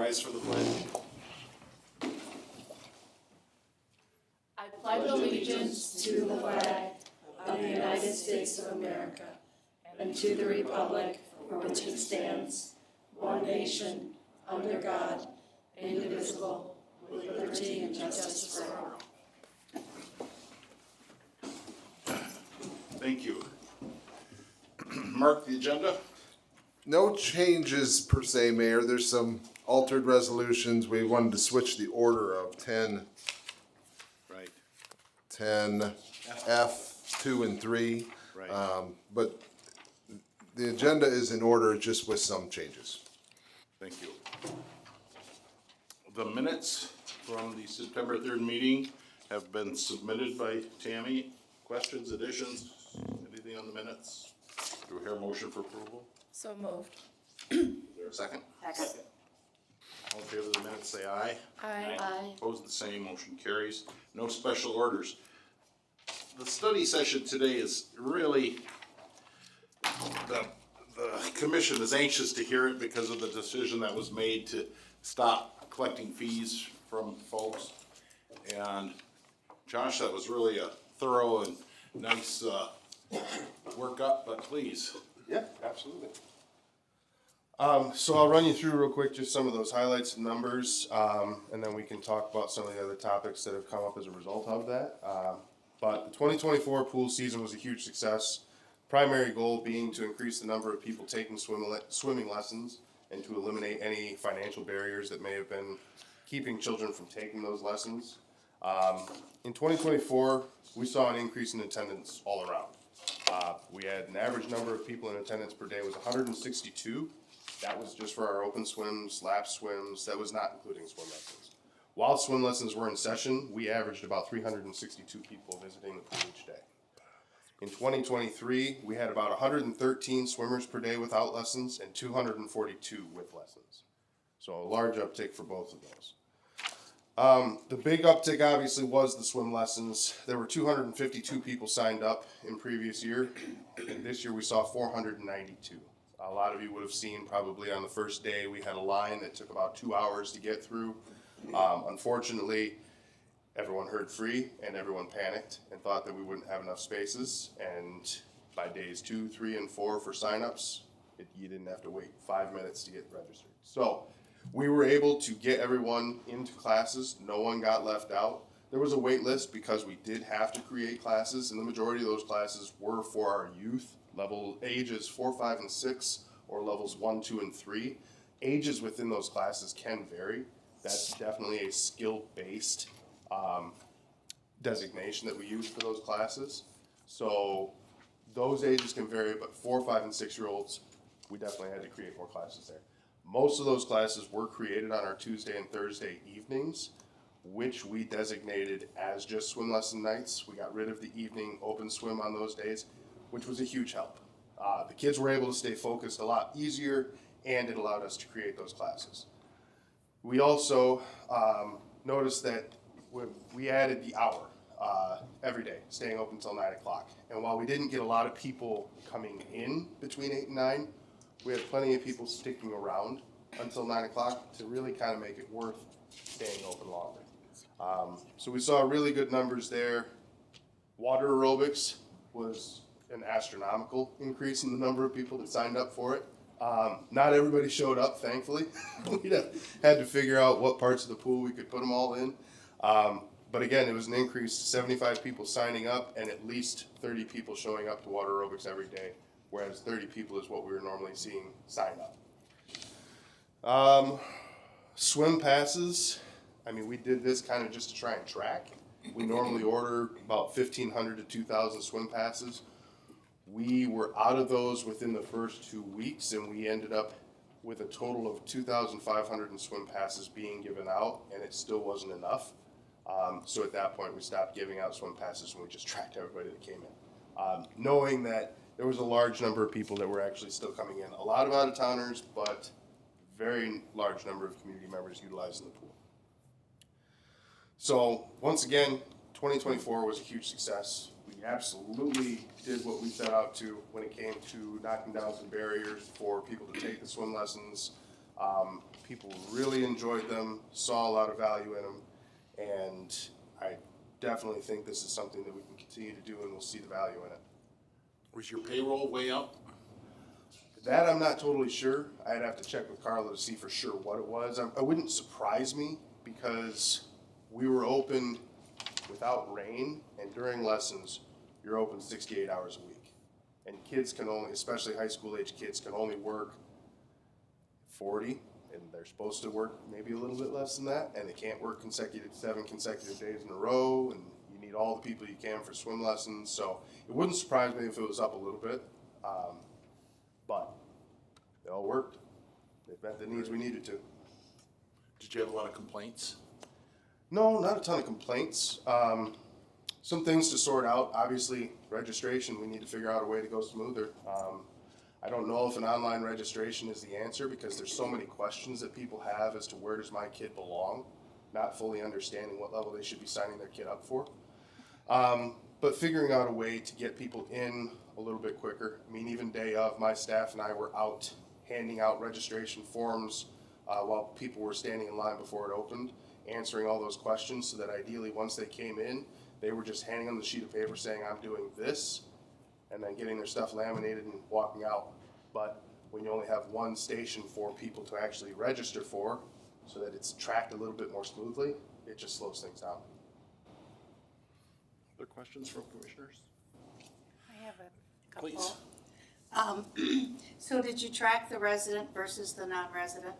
rise for the pledge. I pledge allegiance to the flag of the United States of America and to the republic for which it stands, one nation, under God, indivisible, with liberty and justice for all. Thank you. Mark the agenda. No changes per se, Mayor. There's some altered resolutions. We wanted to switch the order of 10, Right. 10F, 2 and 3. Right. But the agenda is in order, just with some changes. Thank you. The minutes from the September 3rd meeting have been submitted by Tammy. Questions, additions, anything on the minutes? Do we hear a motion for approval? So moved. Is there a second? Second. All in favor of the minutes, say aye. Aye. Opposed, the same, motion carries. No special orders. The study session today is really, the commission is anxious to hear it because of the decision that was made to stop collecting fees from folks. And Josh, that was really a thorough and nice, workup, but please. Yeah, absolutely. So I'll run you through real quick just some of those highlights and numbers, and then we can talk about some of the other topics that have come up as a result of that. But the 2024 pool season was a huge success. Primary goal being to increase the number of people taking swimming lessons and to eliminate any financial barriers that may have been keeping children from taking those lessons. In 2024, we saw an increase in attendance all around. We had an average number of people in attendance per day was 162. That was just for our open swims, lap swims. That was not including swim lessons. While swim lessons were in session, we averaged about 362 people visiting the pool each day. In 2023, we had about 113 swimmers per day without lessons and 242 with lessons. So a large uptick for both of those. The big uptick obviously was the swim lessons. There were 252 people signed up in previous year, and this year we saw 492. A lot of you would have seen probably on the first day we had a line that took about 2 hours to get through. Unfortunately, everyone heard free and everyone panicked and thought that we wouldn't have enough spaces. And by days 2, 3, and 4 for signups, you didn't have to wait 5 minutes to get registered. So we were able to get everyone into classes. No one got left out. There was a wait list because we did have to create classes, and the majority of those classes were for our youth, level ages 4, 5, and 6, or levels 1, 2, and 3. Ages within those classes can vary. That's definitely a skill-based designation that we use for those classes. So those ages can vary, but 4, 5, and 6-year-olds, we definitely had to create more classes there. Most of those classes were created on our Tuesday and Thursday evenings, which we designated as just swim lesson nights. We got rid of the evening open swim on those days, which was a huge help. The kids were able to stay focused a lot easier, and it allowed us to create those classes. We also noticed that we added the hour every day, staying open until 9 o'clock. And while we didn't get a lot of people coming in between 8 and 9, we had plenty of people sticking around until 9 o'clock to really kind of make it worth staying open longer. So we saw really good numbers there. Water aerobics was an astronomical increase in the number of people that signed up for it. Not everybody showed up, thankfully. We had to figure out what parts of the pool we could put them all in. But again, it was an increase, 75 people signing up and at least 30 people showing up to water aerobics every day, whereas 30 people is what we were normally seeing sign up. Swim passes, I mean, we did this kind of just to try and track. We normally order about 1,500 to 2,000 swim passes. We were out of those within the first 2 weeks, and we ended up with a total of 2,500 swim passes being given out, and it still wasn't enough. So at that point, we stopped giving out swim passes, and we just tracked everybody that came in, knowing that there was a large number of people that were actually still coming in. A lot of out-of-towners, but very large number of community members utilizing the pool. So once again, 2024 was a huge success. We absolutely did what we set out to when it came to knocking down some barriers for people to take the swim lessons. People really enjoyed them, saw a lot of value in them, and I definitely think this is something that we can continue to do, and we'll see the value in it. Was your payroll way up? That I'm not totally sure. I'd have to check with Carla to see for sure what it was. It wouldn't surprise me because we were open without rain, and during lessons, you're open 68 hours a week. And kids can only, especially high school age kids, can only work 40, and they're supposed to work maybe a little bit less than that, and they can't work 7 consecutive days in a row, and you need all the people you can for swim lessons. So it wouldn't surprise me if it was up a little bit. But they all worked. They met the needs we needed to. Did you have a lot of complaints? No, not a ton of complaints. Some things to sort out. Obviously, registration, we need to figure out a way to go smoother. I don't know if an online registration is the answer because there's so many questions that people have as to where does my kid belong, not fully understanding what level they should be signing their kid up for. But figuring out a way to get people in a little bit quicker. I mean, even day of, my staff and I were out handing out registration forms while people were standing in line before it opened, answering all those questions so that ideally once they came in, they were just handing them the sheet of paper saying, I'm doing this, and then getting their stuff laminated and walking out. But when you only have one station for people to actually register for, so that it's tracked a little bit more smoothly, it just slows things down. Other questions from commissioners? I have a couple. Please. So did you track the resident versus the non-resident?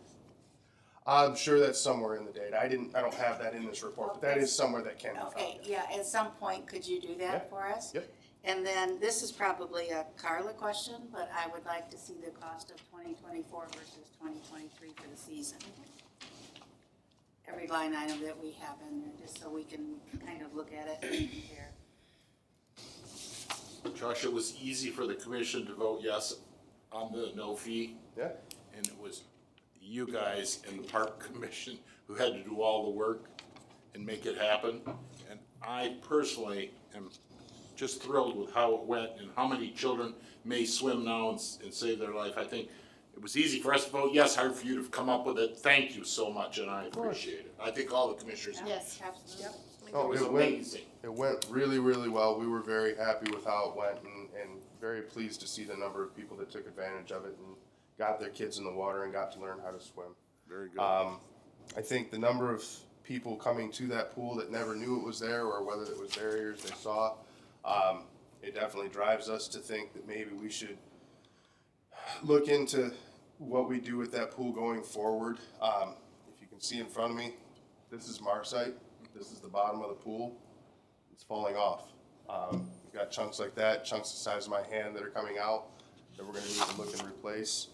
I'm sure that's somewhere in the data. I don't have that in this report, but that is somewhere that can be found. Okay, yeah, at some point, could you do Yeah. that for us? Yep. And then, this is probably a Carla question, but I would like to see the cost of 2024 versus 2023 for the season. Every line item that we have in there, just so we can kind of look at it and compare. Josh, it was easy for the commission to vote yes on the no fee, Yeah. and it was you guys and the park commission who had to do all the work and make it happen. And I personally am just thrilled with how it went and how many children may swim now and save their life. I think it was easy for us to vote yes, hard for you to come up with it. Thank you so much, and I appreciate it. I think all the commissioners, Yes, absolutely. it Oh, was it went, amazing. it went really, really well. We were very happy with how it went and very pleased to see the number of people that took advantage of it and got their kids in the water and got to learn how to swim. Very good. I think the number of people coming to that pool that never knew it was there or whether it was barriers they saw, it definitely drives us to think that maybe we should look into what we do with that pool going forward. If you can see in front of me, this is Marsite. This is the bottom of the pool. It's falling off. We've got chunks like that, chunks the size of my hand that are coming out that we're gonna need to look and replace.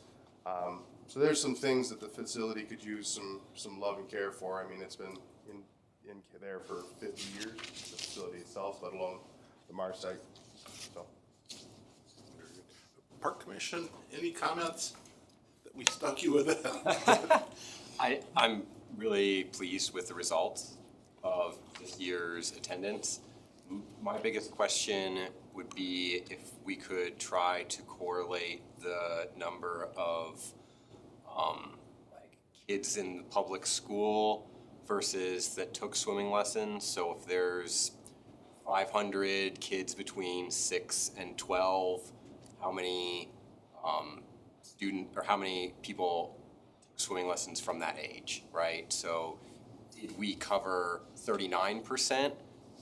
So there's some things that the facility could use some love and care for. I mean, it's been in there for 50 years, the facility itself, let alone the Marsite. So. Park Commission, any comments that we stuck you with it? I'm really pleased with the results of this year's attendance. My biggest question would be if we could try to correlate the number of like kids in the public school versus that took swimming lessons. So if there's 500 kids between 6 and 12, how many how many people took swimming lessons from that age, right? So did we cover 39%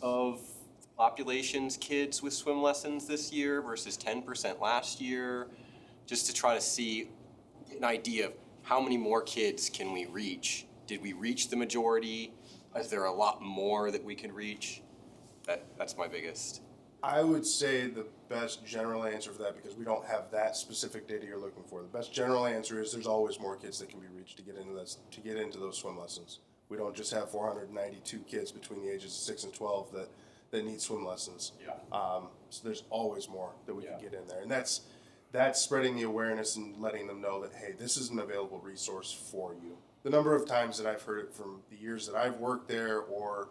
of the population's kids with swim lessons this year versus 10% last year? Just to try to see an idea of how many more kids can we reach? Did we reach the majority? Is there a lot more that we could reach? That's my biggest. I would say the best general answer for that, because we don't have that specific data you're looking for. The best general answer is there's always more kids that can be reached to get into those swim lessons. We don't just have 492 kids between the ages of 6 and 12 that need swim lessons. Yeah. So there's always more that we can Yeah. get in there, and that's spreading the awareness and letting them know that, hey, this is an available resource for you. The number of times that I've heard it from the years that I've worked there, or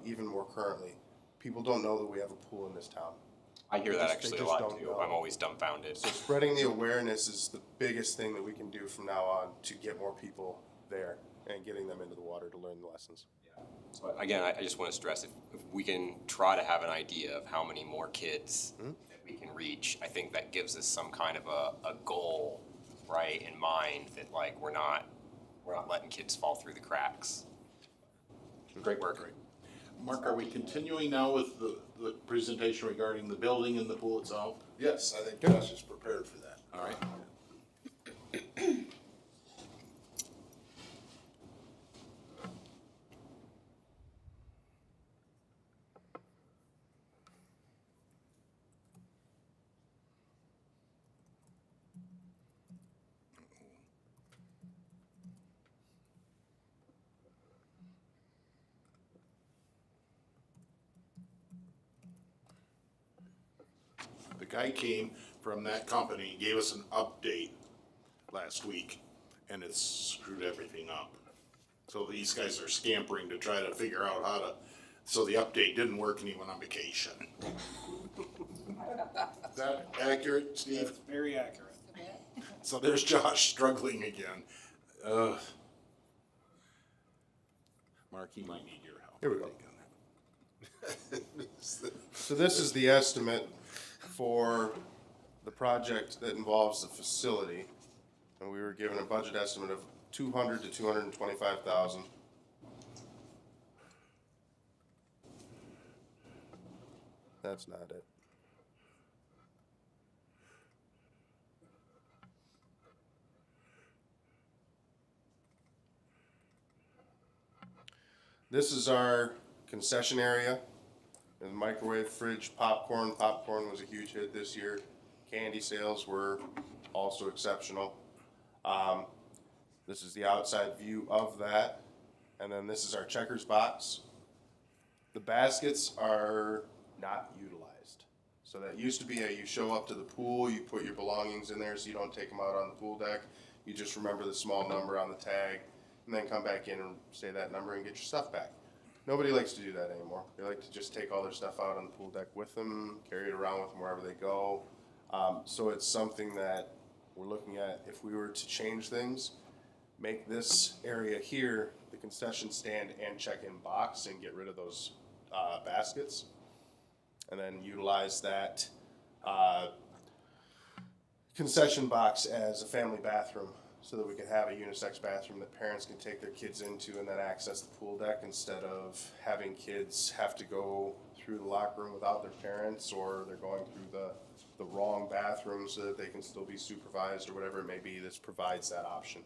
even more currently, people don't know that we have a pool in this town. I hear They that just actually a don't lot too. know. I'm always dumbfounded. So spreading the awareness is the biggest thing that we can do from now on to get more people there and getting them into the water to learn the lessons. So again, I just want to stress, if we can try to have an idea of how many more kids that we can reach, I think that gives us some kind of a goal, right, in mind that like we're not letting kids fall through the cracks. Great work. Mark, are we continuing now with the presentation regarding the building and the pool itself? Yes, I think Josh is prepared for that. All right. The guy came from that company, gave us an update last week, and it's screwed everything up. So these guys are scampering to try to figure out how to, so the update didn't work and he went on vacation. Is that accurate, Steve? Very accurate. So there's Josh struggling again. Mark, he might need your help. Here we go. So this is the estimate for the project that involves the facility. And we were given a budget estimate of 200 to 225,000. That's not it. This is our concession area. And microwave, fridge, popcorn. Popcorn was a huge hit this year. Candy sales were also exceptional. This is the outside view of that. And then this is our checkers box. The baskets are not utilized. So that used to be you show up to the pool, you put your belongings in there so you don't take them out on the pool deck. You just remember the small number on the tag and then come back in and say that number and get your stuff back. Nobody likes to do that anymore. They like to just take all their stuff out on the pool deck with them, carry it around with them wherever they go. So it's something that we're looking at. If we were to change things, make this area here the concession stand and check-in box and get rid of those baskets. And then utilize that concession box as a family bathroom so that we could have a unisex bathroom that parents can take their kids into and then access the pool deck instead of having kids have to go through the locker room without their parents, or they're going through the wrong bathroom so that they can still be supervised or whatever it may be. This provides that option.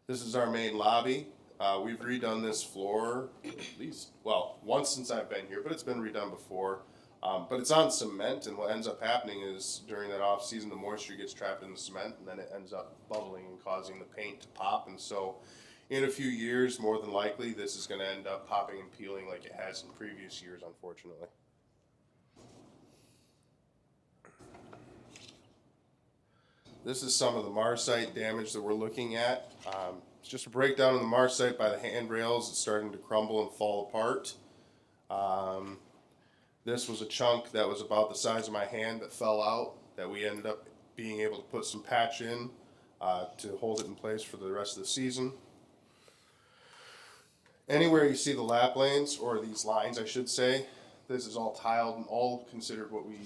This is our main lobby. We've redone this floor at least, well, once since I've been here, but it's been redone before. But it's on cement, and what ends up happening is during that off season, the moisture gets trapped in the cement, and then it ends up bubbling and causing the paint to pop. And so, in a few years, more than likely, this is going to end up popping and peeling like it has in previous years, unfortunately. This is some of the Marsite damage that we're looking at. It's just a breakdown of the Marsite by the handrails. It's starting to crumble and fall apart. This was a chunk that was about the size of my hand that fell out that we ended up being able to put some patch in to hold it in place for the rest of the season. Anywhere you see the lap lanes, or these lines I should say, this is all tiled and all considered what we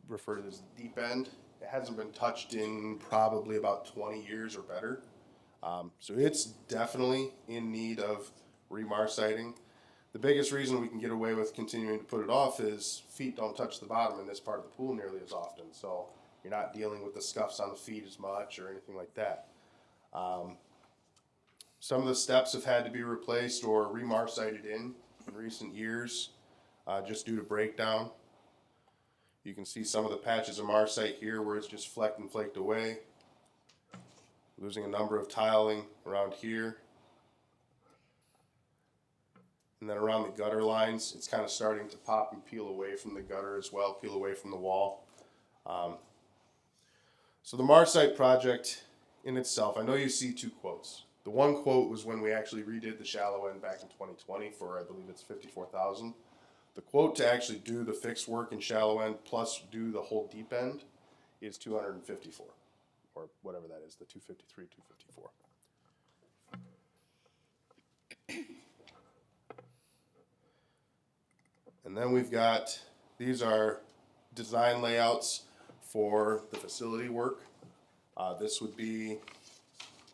refer to as deep end. It hasn't been touched in probably about 20 years or better. So it's definitely in need of remarsiting. The biggest reason we can get away with continuing to put it off is feet don't touch the bottom in this part of the pool nearly as often. So you're not dealing with the scuffs on the feet as much or anything like that. Some of the steps have had to be replaced or remarsited in recent years just due to breakdown. You can see some of the patches of Marsite here where it's just flecked and flaked away. Losing a number of tiling around here. And then around the gutter lines, it's kind of starting to pop and peel away from the gutter as well, peel away from the wall. So the Marsite project in itself, I know you see two quotes. The one quote was when we actually redid the shallow end back in 2020 for, I believe it's $54,000. The quote to actually do the fixed work in shallow end plus do the whole deep end is $254,000. or whatever that is, the 253, 254. And then we've got, these are design layouts for the facility work. This would be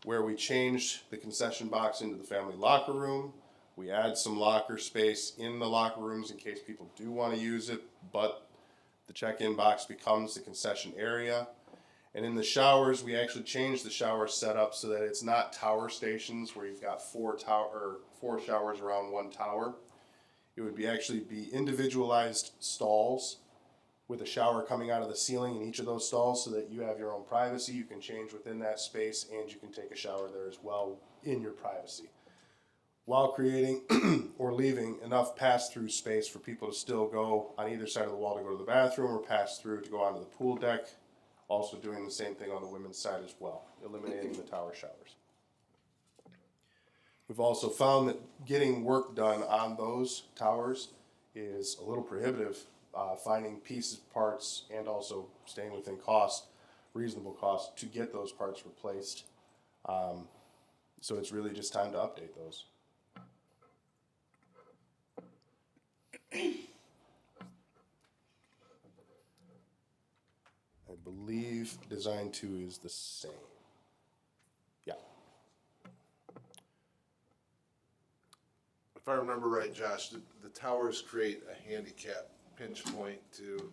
where we changed the concession box into the family locker room. We add some locker space in the locker rooms in case people do want to use it, but the check-in box becomes the concession area. And in the showers, we actually changed the shower setup so that it's not tower stations where you've got four showers around one tower. It would actually be individualized stalls with a shower coming out of the ceiling in each of those stalls so that you have your own privacy. You can change within that space and you can take a shower there as well in your privacy, while creating or leaving enough pass-through space for people to still go on either side of the wall to go to the bathroom or pass through to go onto the pool deck. Also doing the same thing on the women's side as well, eliminating the tower showers. We've also found that getting work done on those towers is a little prohibitive, finding pieces, parts, and also staying within cost, reasonable cost, to get those parts replaced. So it's really just time to update those. I believe design 2 is the same. Yeah. If I remember right, Josh, the towers create a handicap pinch point to,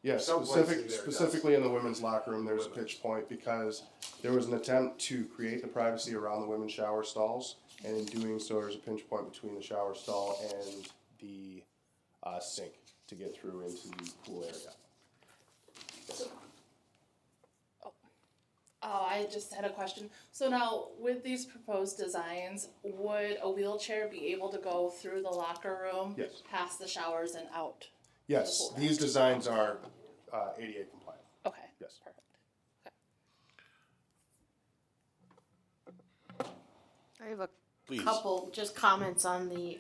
Yes, Some place in there specifically in the women's locker room, there's a pitch point because there was an attempt to create the privacy around the women's shower stalls, and in doing so, there's a pinch point between the shower stall and the sink to get through into the pool area. Oh, I just had a question. So now, with these proposed designs, would a wheelchair be able to go through the locker room? Yes. Past the showers and out? Yes, these designs are ADA compliant. Okay. Yes. Perfect. I have a Please. couple just comments on the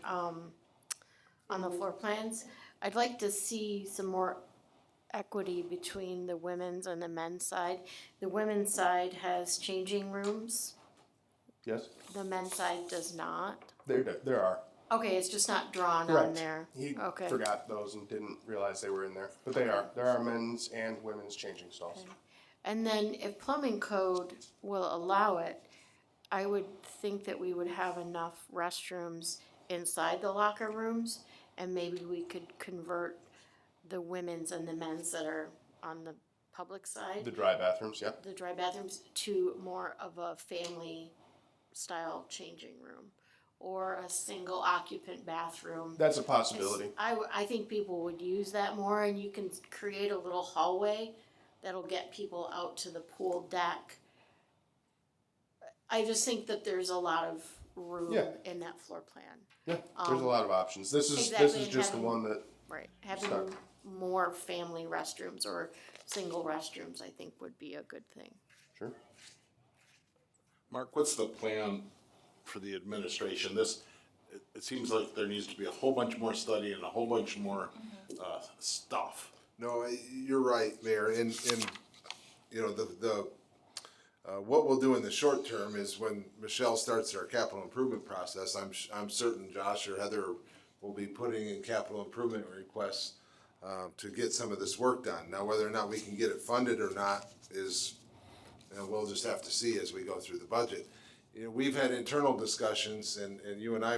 floor plans. I'd like to see some more equity between the women's and the men's side. The women's side has changing rooms, Yes, the men's side does not. there are. Okay, it's just not drawn on Correct. there. He Okay. forgot those and didn't realize they were in there, but they are. There are men's and women's changing stalls. Okay. And then if plumbing code will allow it, I would think that we would have enough restrooms inside the locker rooms, and maybe we could convert the women's and the men's that are on the public side, The dry bathrooms, yep. the dry bathrooms, to more of a family style changing room or a single occupant bathroom. That's a possibility. I think people would use that more, and you can create a little hallway that'll get people out to the pool deck. I just think that there's a lot of room Yeah. in that floor plan. Yeah, there's a lot of options. This is Exactly, and just the having- one that, Right. Having Stuck. more family restrooms or single restrooms, I think would be a good thing. sure. Mark, what's the plan for the administration? It seems like there needs to be a whole bunch more study and a whole bunch more, stuff. no, you're right, Mayor, and, you know, what we'll do in the short term is when Michelle starts our capital improvement process, I'm certain Josh or Heather will be putting in capital improvement requests to get some of this work done. Now, whether or not we can get it funded or not is, you know, we'll just have to see as we go through the budget. You know, we've had internal discussions, and you and I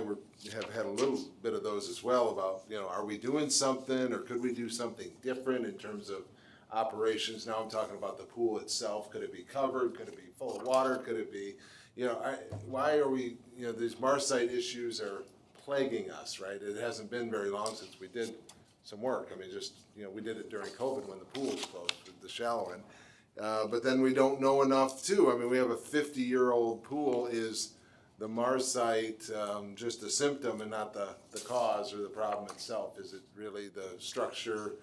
have had a little bit of those as well about, you know, are we doing something, or could we do something different in terms of operations? Now I'm talking about the pool itself. Could it be covered? Could it be full of water? Could it be, you know, why are we, you know, these MARSite issues are plaguing us, right? It hasn't been very long since we did some work. I mean, just, you know, we did it during COVID when the pool was closed, the shallow end. But then we don't know enough too. I mean, we have a 50-year-old pool. Is the MARSite just a symptom and not the cause or the problem itself? Is it really the structure?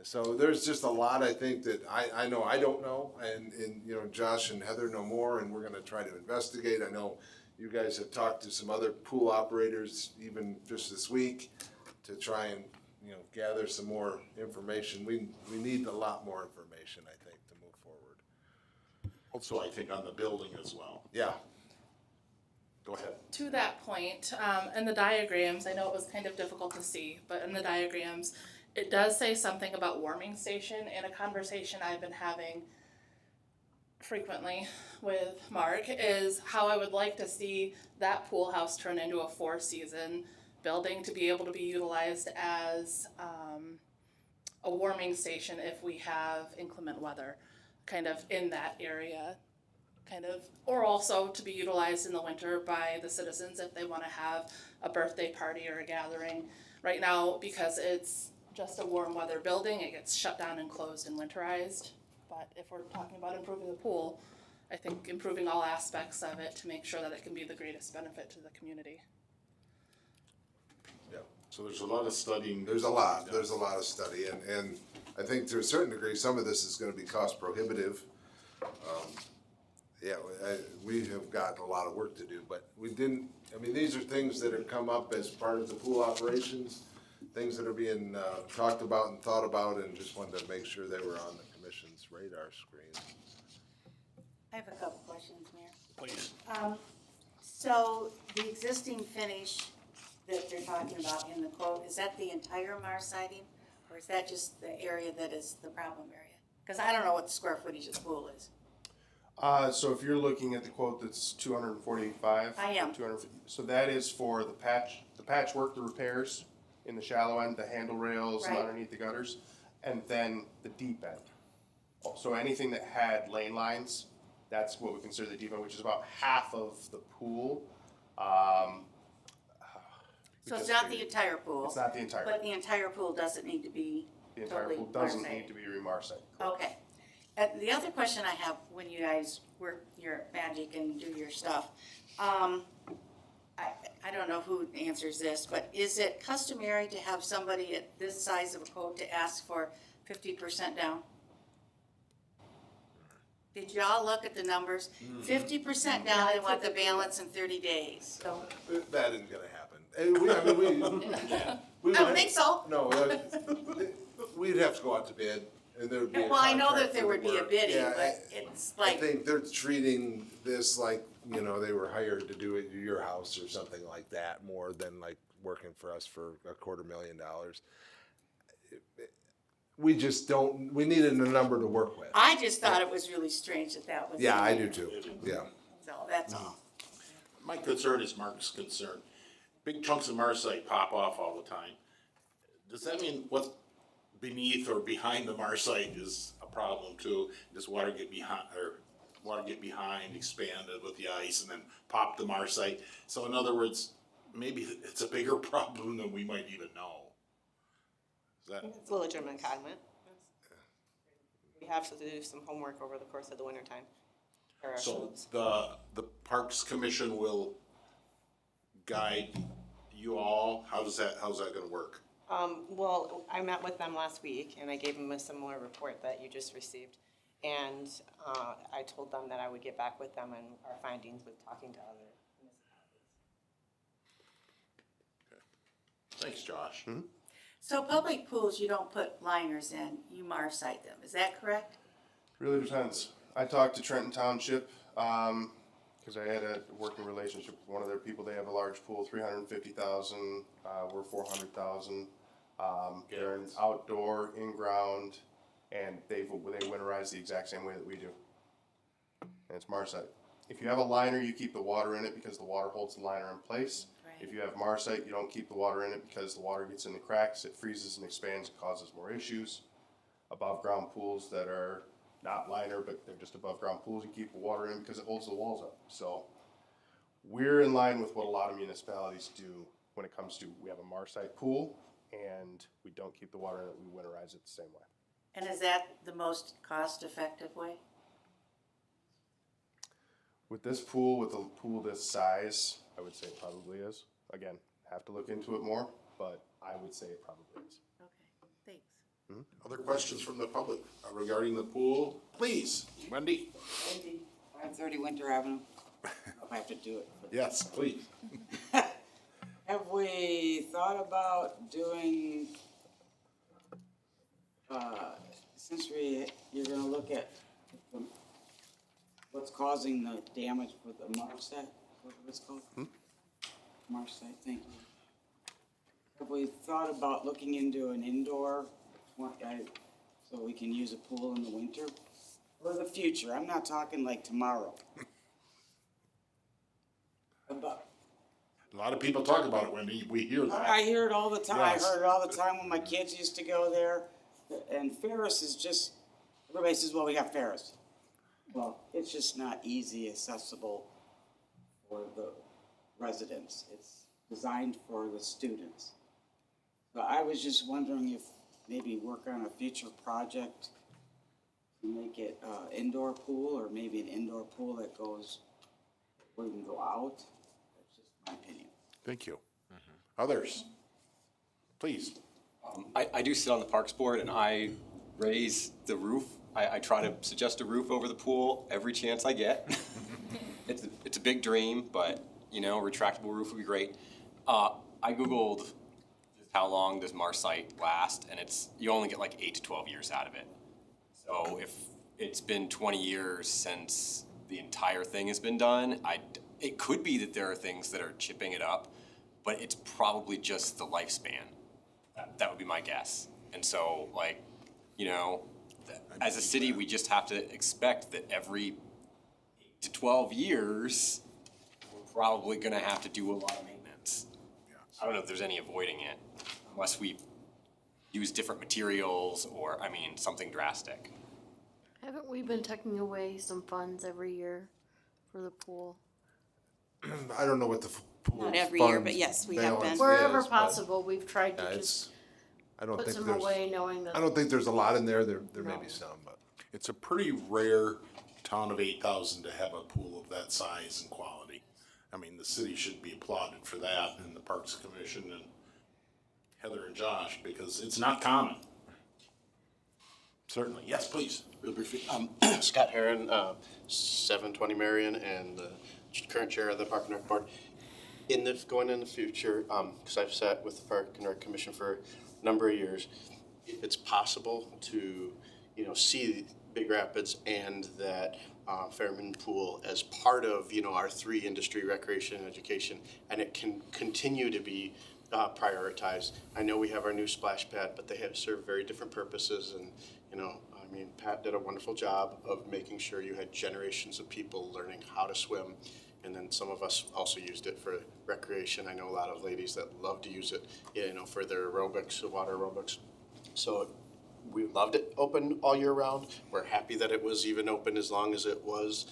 So there's just a lot, I think, that I know I don't know, and you know, Josh and Heather know more, and we're gonna try to investigate. I know you guys have talked to some other pool operators even just this week to try and, you know, gather some more information. We need a lot more information, I think, to move forward. Also, I think on the building as well. Yeah, Go ahead. To that point, in the diagrams, I know it was kind of difficult to see, but in the diagrams, it does say something about warming station, and a conversation I've been having frequently with Mark is how I would like to see that pool house turn into a four-season building to be able to be utilized as a warming station if we have inclement weather kind of in that area. Kind of, or also to be utilized in the winter by the citizens if they want to have a birthday party or a gathering. Right now, because it's just a warm weather building, it gets shut down and closed and winterized. But if we're talking about improving the pool, I think improving all aspects of it to make sure that it can be the greatest benefit to the community. yeah. So there's a lot of studying. There's a lot of study, and I think to a certain degree, some of this is gonna be cost prohibitive. Yeah, we have got a lot of work to do, but we didn't, I mean, these are things that have come up as part of the pool operations, things that are being, talked about and thought about, and just wanted to make sure they were on the commission's radar screen. I have a couple questions, Mayor. Please. So the existing finish that they're talking about in the quote, is that the entire Mars siding? Or is that just the area that is the problem area? Because I don't know what the square footage of the pool is. So if you're looking at the quote that's 245. I am. 250, so that is for the patchwork, the repairs in the shallow end, the handle rails and Right. underneath the gutters, and then the deep end. So anything that had lane lines, that's what we consider the deep end, which is about half of the pool. So it's not the entire pool? It's not the entire But pool. the entire pool doesn't need to be The entire totally pool doesn't Marseille. need to be remarced. Okay. The other question I have when you guys work your magic and do your stuff, I don't know who answers this, but is it customary to have somebody at this size of a quote to ask for 50% down? Did y'all look at the numbers? 50% down, they want the balance in 30 days. So That isn't gonna happen. And we, I mean, we. I don't think so. No, we'd have to go out to bid, and there would be a Well, I know contract that there for the would be a work. bidding, Yeah, but it's I like, think they're treating this like, you know, they were hired to do it at your house or something like that, more than like working for us for $250,000. We just don't, we needed a number to work with. I just thought it was really strange that that was. Yeah, in I there. do too, yeah. So that's all. My concern is Mark's concern. Big chunks of Marsite pop off all the time. Does that mean what's beneath or behind the Marsite is a problem too? Does water get behind, expanded with the ice, and then pop the Marsite? So in other words, maybe it's a bigger problem than we might even know. Is that? It's a legitimate comment. We have to do some homework over the course of the winter time. for our So slopes. the Parks Commission will guide you all? How's that gonna work? Well, I met with them last week and I gave them a similar report that you just received. And I told them that I would get back with them and our findings with talking to other municipalities. Thanks, Josh. So public pools, you don't put liners in, you Marsite them, is that correct? Really depends. I talked to Trenton Township, cause I had a working relationship with one of their people. They have a large pool, 350,000, we're 400,000. They're an outdoor, in-ground, and they winterize the exact same way that we do. And it's Marsite. If you have a liner, you keep the water in it because the water holds the liner in place. Right. If you have Marsite, you don't keep the water in it because the water gets in the cracks, it freezes and expands, it causes more issues. Above ground pools that are not liner, but they're just above ground pools, you keep the water in because it holds the walls up. So we're in line with what a lot of municipalities do when it comes to, we have a Marsite pool and we don't keep the water in it, we winterize it the same way. And is that the most cost-effective way? With this pool, with a pool this size, I would say it probably is. Again, have to look into it more, but I would say it probably is. Okay, thanks. Other questions from the public regarding the pool? Please, Wendy? 530 Winter Avenue. I'll have to do it. Yes, please. Have we thought about doing, since you're gonna look at what's causing the damage for the marsh site, what it's called? Marsh site, thank you. Have we thought about looking into an indoor one, so we can use a pool in the winter? For the future, I'm not talking like tomorrow. About, A lot of people talk about it when we hear that. I hear it all the time. Yes. I heard it all the time when my kids used to go there. And Ferris is just, everybody says, well, we got Ferris. Well, it's just not easy accessible for the residents. It's designed for the students. So I was just wondering if maybe work on a future project to make it indoor pool, or maybe an indoor pool that goes, where you can go out. That's just my opinion. Thank you. Others? Please. I do sit on the Parks Board and I raise the roof. I try to suggest a roof over the pool every chance I get. It's a big dream, but you know, retractable roof would be great. I Googled just how long does marsh site last, and you only get like 8 to 12 years out of it. So if it's been 20 years since the entire thing has been done, it could be that there are things that are chipping it up, but it's probably just the lifespan. That would be my guess. And so, like, you know, as a city, we just have to expect that every 8 to 12 years, we're probably gonna have to do a lot of maintenance. I don't know if there's any avoiding it, unless we use different materials or, I mean, something drastic. Haven't we been tucking away some funds every year for the pool? I don't know what the pool Not every year, fund but yes, we have balance been. Wherever is, but, possible, we've tried yeah, to it's, just I don't put think some there's, away knowing that. I don't think there's a lot in there, there may be some, but. It's a pretty rare town of 8,000 to have a pool of that size and quality. I mean, the city should be applauded for that, and the Parks Commission and Heather and Josh, because it's not common. Certainly. Yes, please. Real briefly, Scott Heron, 720 Marion, and the current chair of the Park and Rec Board. Going in the future, because I've sat with the Park and Rec Commission for a number of years, if it's possible to, see Big Rapids and that Fairman Pool as part of, our 3 industry, recreation, and education, and it can continue to be prioritized. I know we have our new splash pad, but they have served very different purposes, and Pat did a wonderful job of making sure you had generations of people learning how to swim, and then some of us also used it for recreation. I know a lot of ladies that love to use it, for their aerobics, water aerobics. So we loved it open all year round. We're happy that it was even open as long as it was,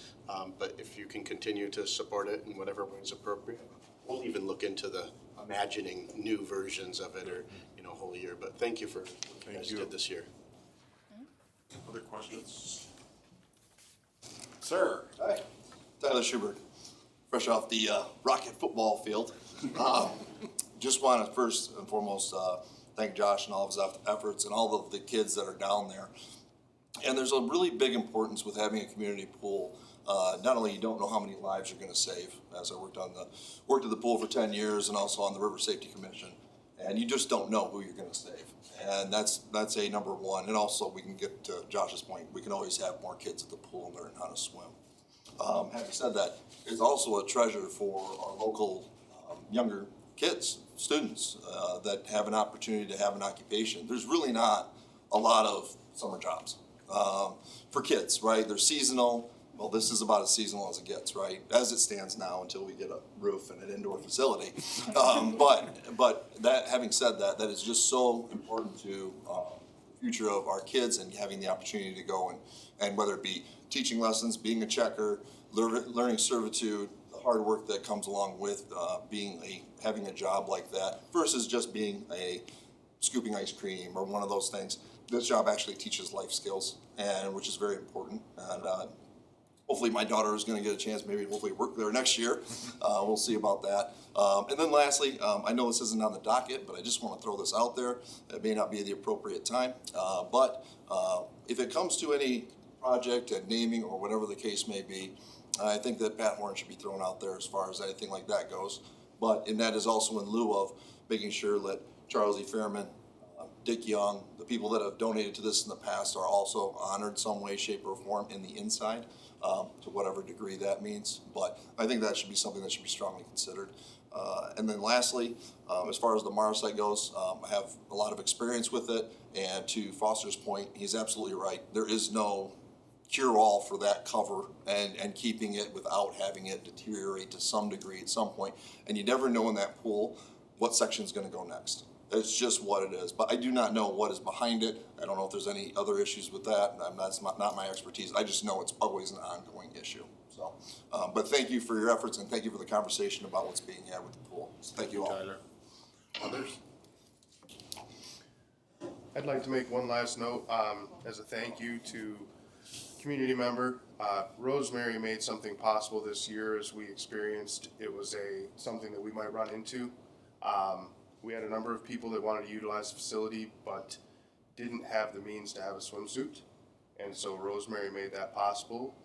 but if you can continue to support it in whatever way is appropriate, we'll even look into the imagining new versions of it, or whole year. But thank you for what you guys did this year. Other questions? Sir? Hi, Tyler Schubert, fresh off the Rocket football field. Just want to first and foremost thank Josh and all of his efforts and all of the kids that are down there. And there's a really big importance with having a community pool. Not only you don't know how many lives you're going to save, as I worked at the pool for 10 years and also on the River Safety Commission, and you just don't know who you're going to save. And that's a number one. And also, we can get to Josh's point, we can always have more kids at the pool and learn how to swim. Having said that, it's also a treasure for our local younger kids, students that have an opportunity to have an occupation. There's really not a lot of summer jobs for kids, right? They're seasonal. Well, this is about as seasonal as it gets, right? As it stands now, until we get a roof and an indoor facility. But that, having said that, that is just so important to the future of our kids and having the opportunity to go and whether it be teaching lessons, being a checker, learning servitude, the hard work that comes along with having a job like that versus just being scooping ice cream or one of those things. This job actually teaches life skills, and which is very important. And hopefully my daughter is going to get a chance, hopefully work there next year. We'll see about that. And then lastly, I know this isn't on the docket, but I just want to throw this out there. It may not be the appropriate time, but if it comes to any project and naming or whatever the case may be, I think that Pat Horn should be thrown out there as far as anything like that goes. And that is also in lieu of making sure that Charles E. Fairman, Dick Young, the people that have donated to this in the past are also honored some way, shape, or form in the inside. to whatever degree that means. But I think that should be something that should be strongly considered. And then lastly, as far as the Mara site goes, I have a lot of experience with it, and to Foster's point, he's absolutely right. There is no cure-all for that cover and keeping it without having it deteriorate to some degree at some point. And you never know in that pool what section's gonna go next. It's just what it is, but I do not know what is behind it. I don't know if there's any other issues with that, and that's not my expertise. I just know it's always an ongoing issue, so. But thank you for your efforts, and thank you for the conversation about what's being had with the pool. So thank you all. Tyler. Others? I'd like to make one last note, as a thank you to community member. Rosemary made something possible this year as we experienced. It was something that we might run into. We had a number of people that wanted to utilize the facility but didn't have the means to have a swimsuit. And so Rosemary made that possible.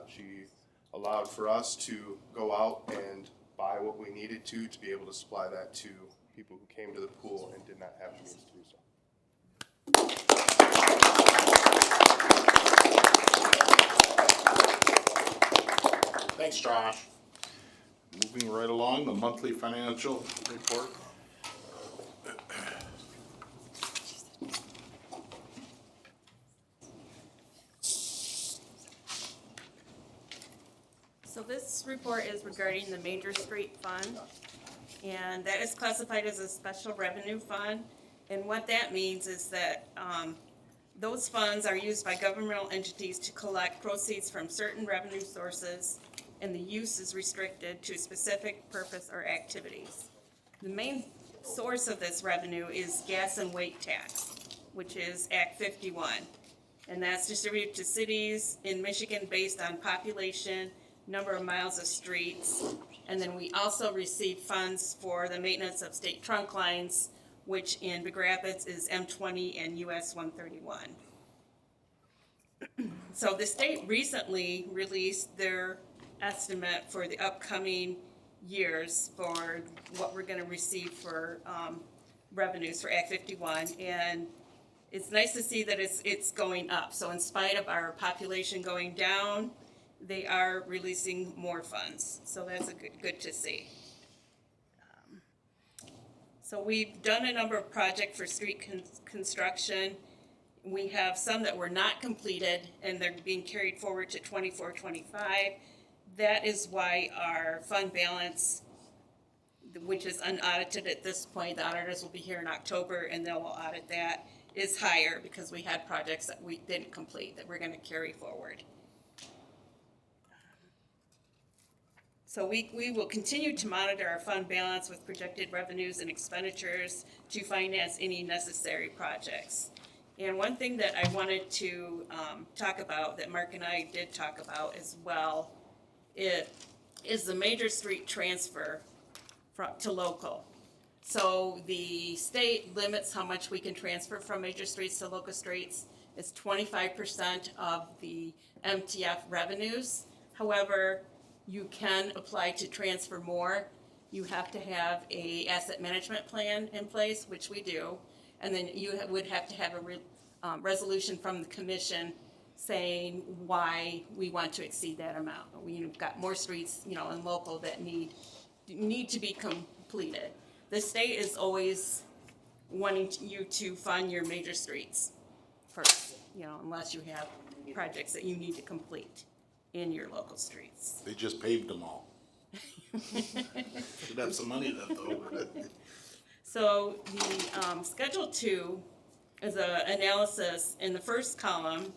She allowed for us to go out and buy what we needed to be able to supply that to people who came to the pool and did not have the means to do so. Thanks, Josh. Moving right along, the monthly financial report. So this report is regarding the Major Street Fund, and that is classified as a special revenue fund. And what that means is that those funds are used by governmental entities to collect proceeds from certain revenue sources, and the use is restricted to specific purpose or activities. The main source of this revenue is gas and weight tax, which is Act 51. And that's distributed to cities in Michigan based on population, number of miles of streets. And then we also receive funds for the maintenance of state trunk lines, which in Big Rapids is M20 and US 131. So the state recently released their estimate for the upcoming years for what we're gonna receive for revenues for Act 51. And it's nice to see that it's going up. So in spite of our population going down, they are releasing more funds. So that's good to see. So we've done a number of projects for street construction. We have some that were not completed and they're being carried forward to 24-25. That is why our fund balance, which is unaudited at this point, the auditors will be here in October and they will audit that, is higher because we had projects that we didn't complete that we're gonna carry forward. So we will continue to monitor our fund balance with projected revenues and expenditures to finance any necessary projects. And one thing that I wanted to talk about, that Mark and I did talk about as well, it is the Major Street transfer to local. So the state limits how much we can transfer from major streets to local streets. It's 25% of the MTF revenues. However, you can apply to transfer more. You have to have a asset management plan in place, which we do, and then you would have to have a resolution from the commission saying why we want to exceed that amount. We've got more streets, in local that need to be completed. The state is always wanting you to fund your major streets first, unless you have projects that you need to complete in your local streets. They just paved them all. Should have some money left over. So the Schedule 2 is an analysis in the first column,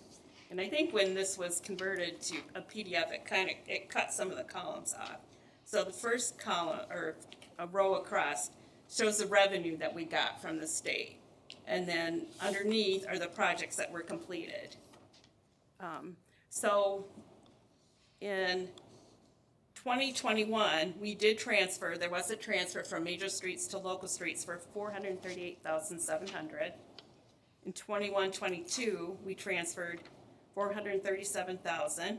and I think when this was converted to a PDF, it cut some of the columns off. So the first column, or a row across, shows the revenue that we got from the state. And then underneath are the projects that were completed. So in 2021, there was a transfer from major streets to local streets for $438,700. In 21-22, we transferred $437,000.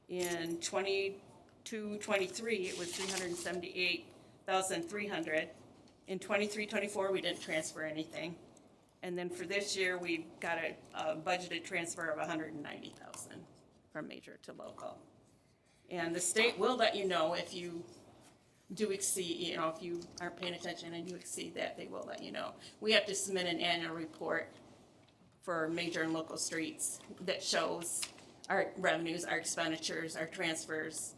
In 22-23, it was $378,300. In 23-24, we didn't transfer anything. And then for this year, we've got a budgeted transfer of $190,000. from major to local. And the state will let you know if you do exceed, you know, if you aren't paying attention and you exceed that, they will let you know. We have to submit an annual report for major and local streets that shows our revenues, our expenditures, our transfers,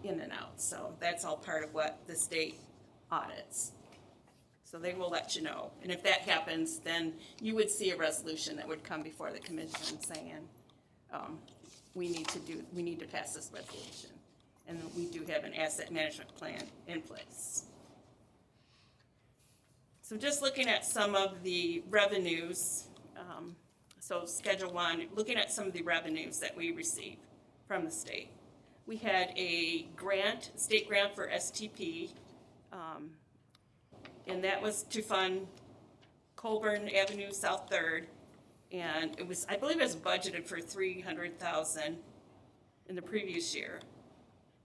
in and out. So that's all part of what the state audits. So they will let you know. And if that happens, then you would see a resolution that would come before the commission saying, we need to pass this resolution. And we do have an asset management plan in place. So just looking at some of the revenues, so Schedule 1, looking at some of the revenues that we receive from the state. We had a grant, state grant for STP, and that was to fund Colburn Avenue South 3rd. And it was, I believe it was budgeted for $300,000 in the previous year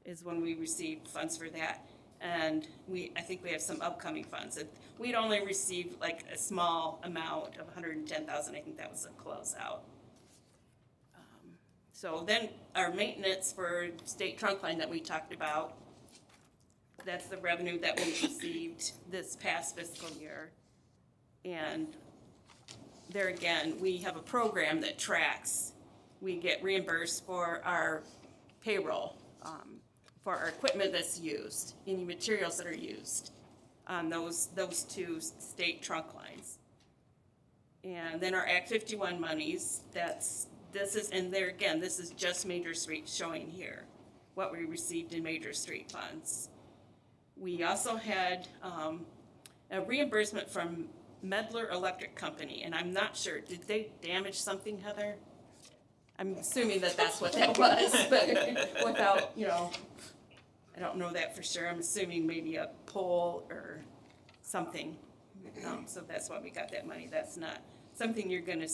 is when we received funds for that. And I think we have some upcoming funds. We'd only received like a small amount of $110,000. I think that was a closeout. So then our maintenance for state trunk line that we talked about, that's the revenue that we received this past fiscal year. And there again, we have a program that tracks. We get reimbursed for our payroll, for our equipment that's used, any materials that are used on those two state trunk lines. And then our Act 51 monies, this is just Major Street showing here, what we received in Major Street funds. We also had a reimbursement from Medler Electric Company, and I'm not sure, did they damage something, Heather? I'm assuming that that's what that was, but without, I don't know that for sure. I'm assuming maybe a pole or something. So that's why we got that money. That's not something you're gonna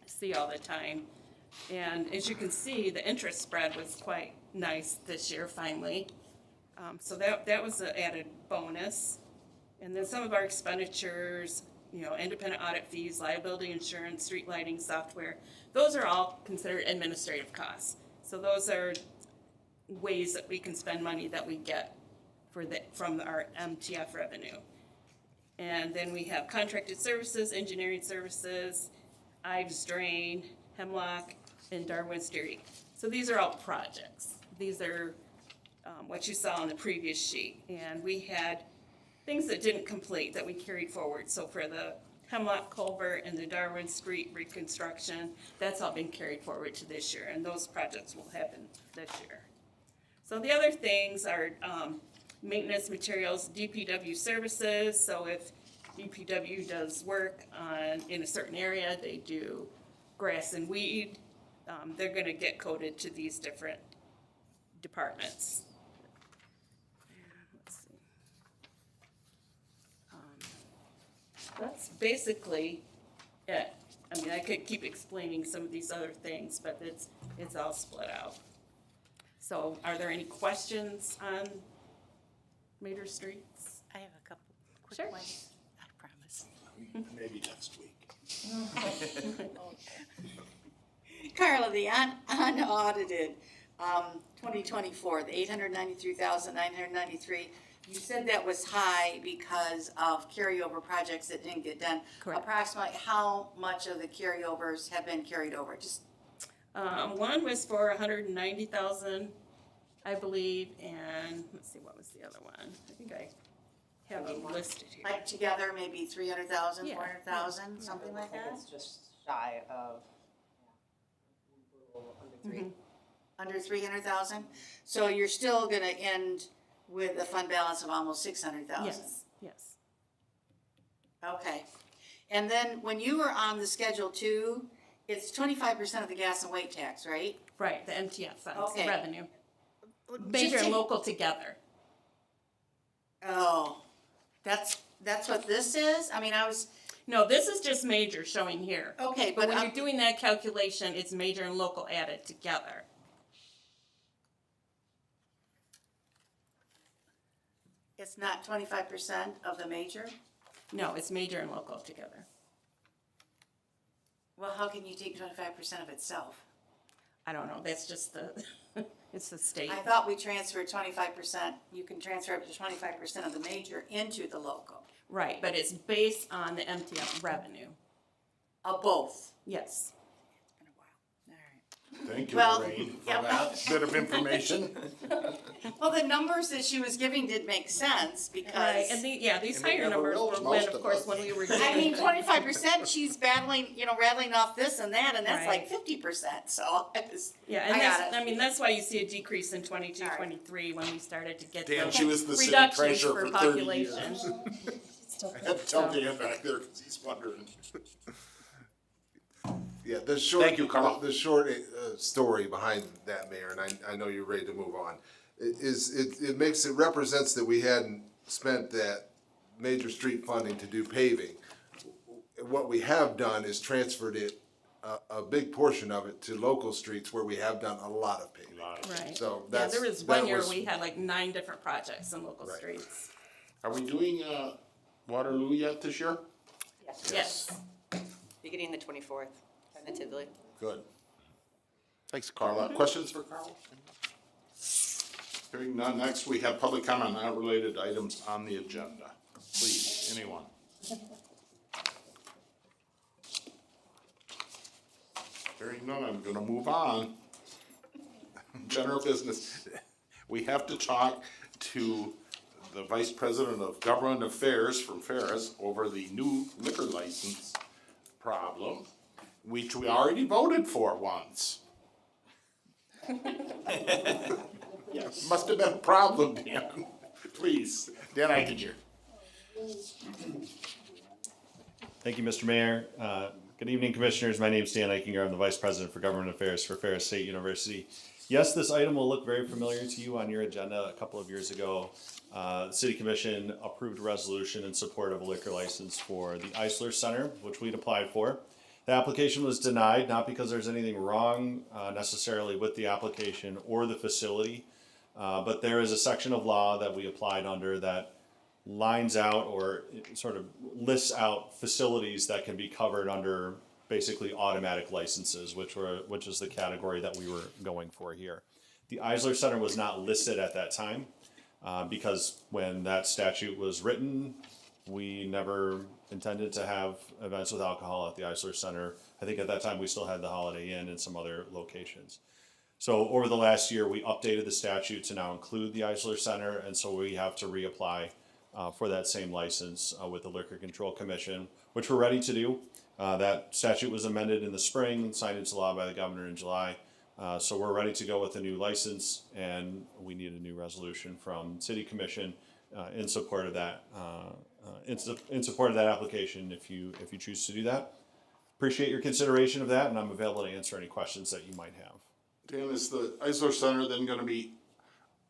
see all the time. And as you can see, the interest spread was quite nice this year, finally. So that was an added bonus. And then some of our expenditures, independent audit fees, liability insurance, street lighting software, those are all considered administrative costs. So those are ways that we can spend money that we get from our MTF revenue. And then we have contracted services, engineering services, Ives Drain, Hemlock, and Darwin Street. So these are all projects. These are what you saw on the previous sheet. And we had things that didn't complete that we carried forward. So for the Hemlock Culvert and the Darwin Street reconstruction, that's all been carried forward to this year, and those projects will happen this year. So the other things are maintenance materials, DPW services. So if DPW does work in a certain area, they do grass and weed, they're gonna get coded to these different departments. Let's see. That's basically it. I mean, I could keep explaining some of these other things, but it's all split out. So are there any questions on Major Streets? I have a couple quick Sure. ones, I promise. Maybe next week. Carla, the unaudited, 2024, the 893,993, you said that was high because of carryover projects that didn't get done. Correct. Approximately how much of the carryovers have been carried over? Just One was for 190,000, I believe, and let's see, what was the other one? I think I have it listed here. like together, maybe 300,000, Yeah. 400,000, something like that? It's just shy of, a little under three. Under 300,000? So you're still gonna end with a fund balance of almost 600,000? Yes. Okay. And then when you were on the Schedule 2, it's 25% of the gas and weight tax, right? Right, the MTF funds, Okay. revenue. Major and local together. Oh, that's what this is? I mean, No, this is just major showing here. okay, But when you're doing that calculation, it's major and local added together. it's not 25% of the major? No, it's major and local together. Well, how can you take 25% of itself? I don't know, that's just the, it's the state. I thought we transferred 25%, you can transfer up to 25% of the major into the local, Right, but it's based on the MTF revenue, of both. yes. It's been a while, all right. Thank you, Well, Lorraine, for yeah. that bit of information. Well, the numbers that she was giving did make sense Right, because, and these And they higher never numbers will, were most when, of of course, us. when we were. I mean, 25%, she's battling, rattling off this and that, and that's like Right. 50%, so it was, Yeah, and I got that's, it. I mean, that's why you see a decrease in 22, All right. 23 when we started to get Dan, the she was the city reductions treasurer for for 30 years. population. I had to tell Dan back there, cause he's wondering. Yeah, the short, Thank you, Carl. the short story behind that, Mayor, and I know you're ready to move on, it represents that we hadn't spent that major street funding to do paving. What we have done is transferred it, a big portion of it to local streets where we have done a lot of paving. Right. So Yeah, that's. there was that one year was- we had like 9 different projects in local Right. streets. Are we doing, Waterloo yet this year? Yes. Beginning the 24th, tentatively. Good. Thanks, Carla. Questions for Carl? Hearing none, next we have public comment on unrelated items on the agenda. Please, anyone? Hearing none, I'm gonna move on. General business. We have to talk to the Vice President of Government Affairs from Ferris over the new liquor license problem, which we already voted for once. Yes. Must have been a problem, Dan. Please, Dan Eichinger. Thank you, Mr. Mayor. Good evening, Commissioners. My name is Dan Eichinger. I'm the Vice President for Government Affairs for Ferris State University. Yes, this item will look very familiar to you on your agenda. A couple of years ago, the City Commission approved a resolution in support of a liquor license for the Eisler Center, which we'd applied for. The application was denied, not because there's anything wrong necessarily with the application or the facility, but there is a section of law that we applied under that lines out or sort of lists out facilities that can be covered under basically automatic licenses, which is the category that we were going for here. The Eisler Center was not listed at that time because when that statute was written, we never intended to have events with alcohol at the Eisler Center. I think at that time we still had the Holiday Inn and some other locations. So over the last year, we updated the statute to now include the Eisler Center, and so we have to reapply for that same license with the Liquor Control Commission, which we're ready to do. That statute was amended in the spring and signed into law by the governor in July. So we're ready to go with a new license, and we need a new resolution from City Commission in support of that. In support of that application, if you choose to do that. Appreciate your consideration of that, and I'm available to answer any questions that you might have. Dan, is the Eisler Center then gonna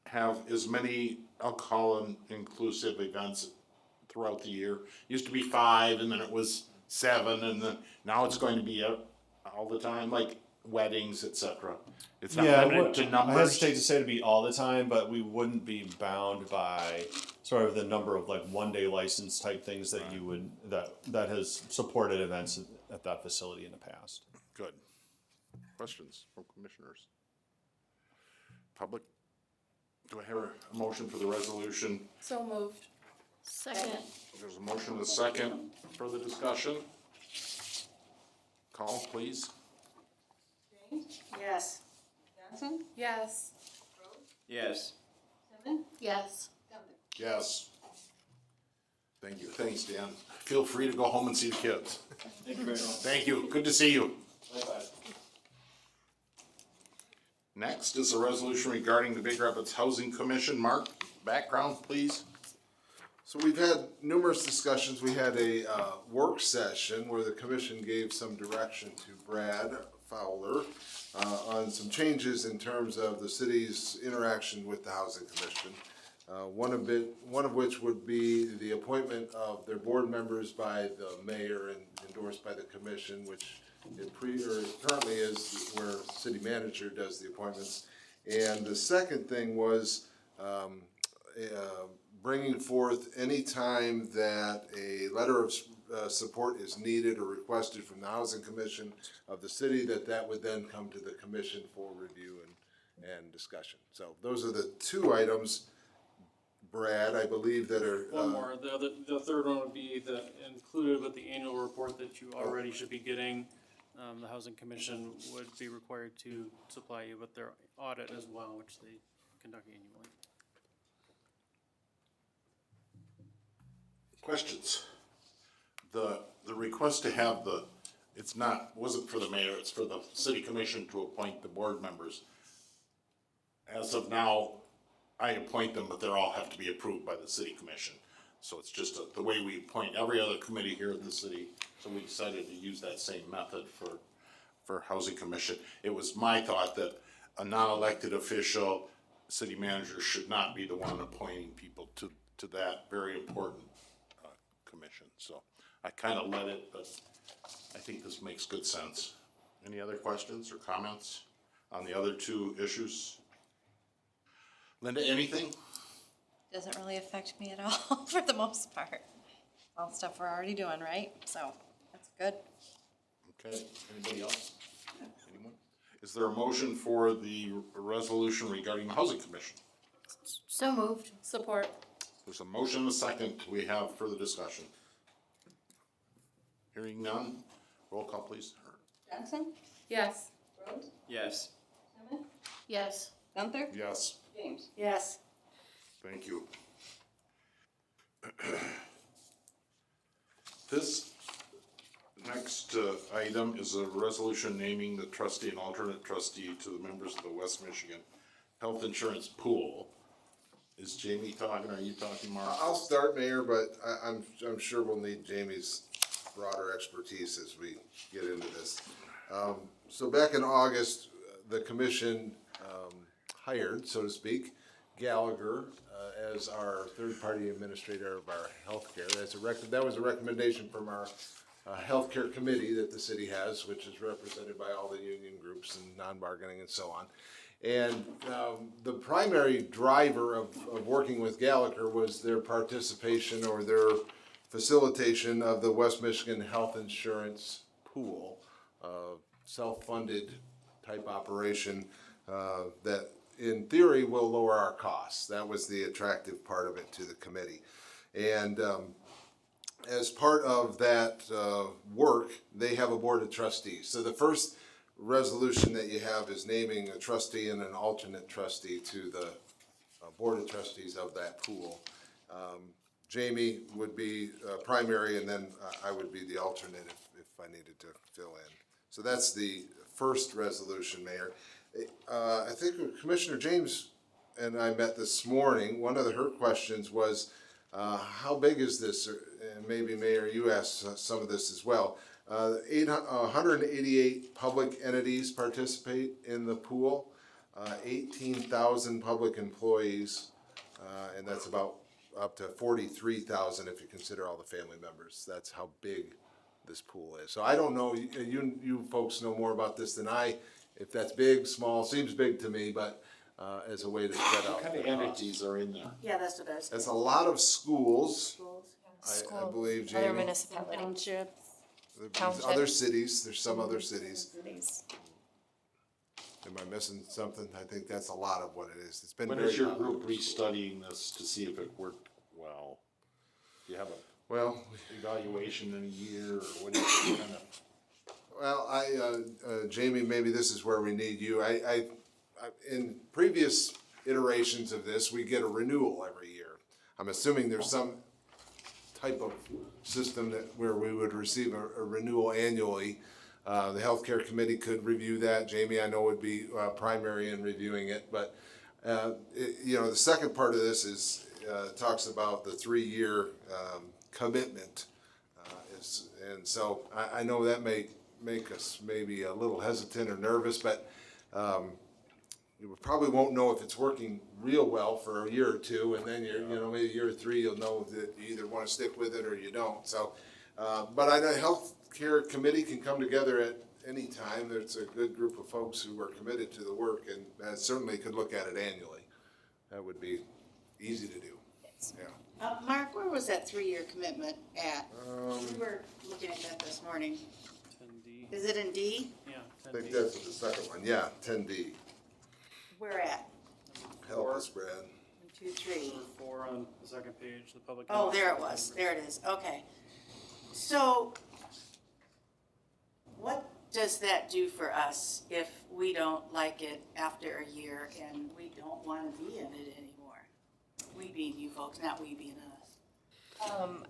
have as many alcohol inclusive events throughout the year? Used to be 5, and then it was 7, and then now it's going to be all the time, like weddings, etc. It's not limited to numbers. I hesitate to say to be all the time, but we wouldn't be bound by sort of the number of like one-day license type things that you would, that has supported events at that facility in the past. Good. Questions from commissioners? Public? Do I hear a motion for the resolution? So moved. Second. There's a motion and a second. Further discussion? Call, please. yes. Johnson? Yes. Yes. Simmons? Yes. Yes. Thank you. Thanks, Dan. Feel free to go home and see the kids. Thank you very much. Thank you. Good to see you. Bye-bye. Next is a resolution regarding the Big Rapids Housing Commission. Mark, background, please. So we've had numerous discussions. We had a work session where the commission gave some direction to Brad Fowler on some changes in terms of the city's interaction with the Housing Commission. One of which would be the appointment of their board members by the mayor and endorsed by the commission, which currently is where city manager does the appointments. And the second thing was bringing forth any time that a letter of support is needed or requested from the Housing Commission of the city, that would then come to the commission for review and discussion. So those are the two items, Brad, I believe that are. One more, the third one would be included with the annual report that you already should be getting. The Housing Commission would be required to supply you with their audit as well, which they conduct annually. Questions? The request to have wasn't for the mayor, it's for the city commission to appoint the board members. As of now, I appoint them, but they all have to be approved by the city commission. So it's just the way we appoint every other committee here at the city. So we decided to use that same method for housing commission. It was my thought that a non-elected official, city manager, should not be the one appointing people to that very important commission. So I kind of let it, but I think this makes good sense. Any other questions or comments on the other two issues? Linda, anything? Doesn't really affect me at all for the most part. All stuff we're already doing, right? So that's good. Okay, anybody else? Anyone? Is there a motion for the resolution regarding the housing commission? So moved. Support. There's a motion and a second. We have further discussion. Hearing none, roll call please. Johnson? Yes. Rhodes? Yes. Hammond? Yes. Gunther? Yes. James? Yes. Thank you. This next item is a resolution naming the trustee and alternate trustee to the members of the West Michigan Health Insurance Pool. Is Jamie talking, are you talking, Mark? I'll start, Mayor, but I'm sure we'll need Jamie's broader expertise as we get into this. So back in August, the commission hired, so to speak, Gallagher as our third-party administrator of our healthcare. That was a recommendation from our healthcare committee that the city has, which is represented by all the union groups and non-bargaining and so on. And the primary driver of working with Gallagher was their participation or their facilitation of the West Michigan Health Insurance Pool, self-funded type operation that in theory will lower our costs. That was the attractive part of it to the committee. And as part of that work, they have a board of trustees. So the first resolution that you have is naming a trustee and an alternate trustee to the board of trustees of that pool. Jamie would be primary, and then I would be the alternate if I needed to fill in. So that's the first resolution, Mayor. I think Commissioner James and I met this morning. One of her questions was, how big is this? And maybe Mayor, you asked some of this as well. 188 public entities participate in the pool, 18,000 public employees, and that's about up to 43,000 if you consider all the family members. That's how big this pool is. So I don't know, you folks know more about this than I. If that's big, small, seems big to me, but as a way to spread out. What kind of entities are in there? Yeah, that's what I was. That's a lot of schools, I School, believe, other Jamie. municipalities. Township. There's other cities, there's some other cities. Cities. Am I missing something? I think that's a lot of what it is. It's been When very is your popular. group restudying this to see if it worked well? Do you have a Well, evaluation in a year, or what do you kind of? well, Jamie, maybe this is where we need you. I in previous iterations of this, we get a renewal every year. I'm assuming there's some type of system where we would receive a renewal annually. The healthcare committee could review that. Jamie, I know, would be primary in reviewing it, but the second part of this is talks about the 3-year commitment, and so I know that may make us maybe a little hesitant or nervous, but you probably won't know if it's working real well for a year or two, and then maybe year 3 you'll know that you either want to stick with it or you don't. So, but I know healthcare committee can come together at any time. There's a good group of folks who are committed to the work, and certainly could look at it annually. That would be easy to do. Yeah. Mark, where was was that 3-year commitment at? We were looking at that this morning. 10D, Is it in D? yeah, I think 10D. that's the second one, yeah, 10D. Where at? Help us, Brad. 1, 2, 3. Number 4 on the second page, the public. Oh, input. there it was, there it is, okay. So, what does that do for us if we don't like it after a year and we don't wanna be in it anymore? We being you folks, not we being us.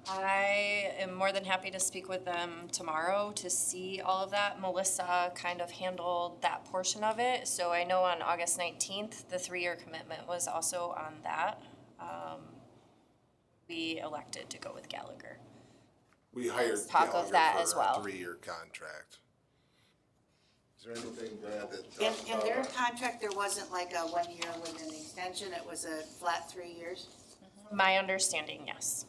I am more than happy to speak with them tomorrow to see all of that. Melissa kind of handled that portion of it, so I know on August 19th, the 3-year commitment was also on that. We elected to go with Gallagher. We hired Talk of Gallagher that as for well. a 3-year contract. Is there anything, Brad, that? In their contract, there wasn't like a 1 year with an extension, it was a flat 3 years? My understanding, yes.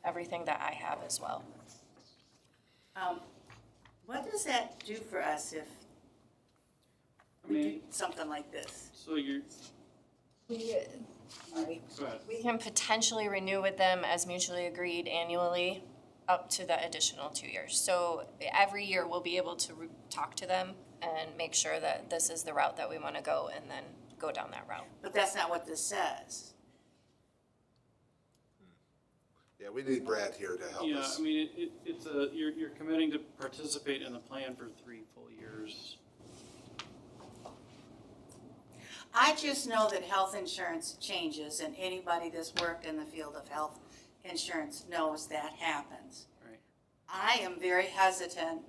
Everything that I have as well. What does that do for us if I we do mean, something like this? so you're, We, go ahead. we can potentially renew with them as mutually agreed annually up to the additional 2 years. So every year we'll be able to talk to them and make sure that this is the route that we want to go and then go down that route. But that's not what this says. Yeah, we need Brad here to help Yeah, us. I mean, it's a, you're committing to participate in the plan for 3 full years. I just know that health insurance changes, and anybody that's worked in the field of health insurance knows that happens. Right. I am very hesitant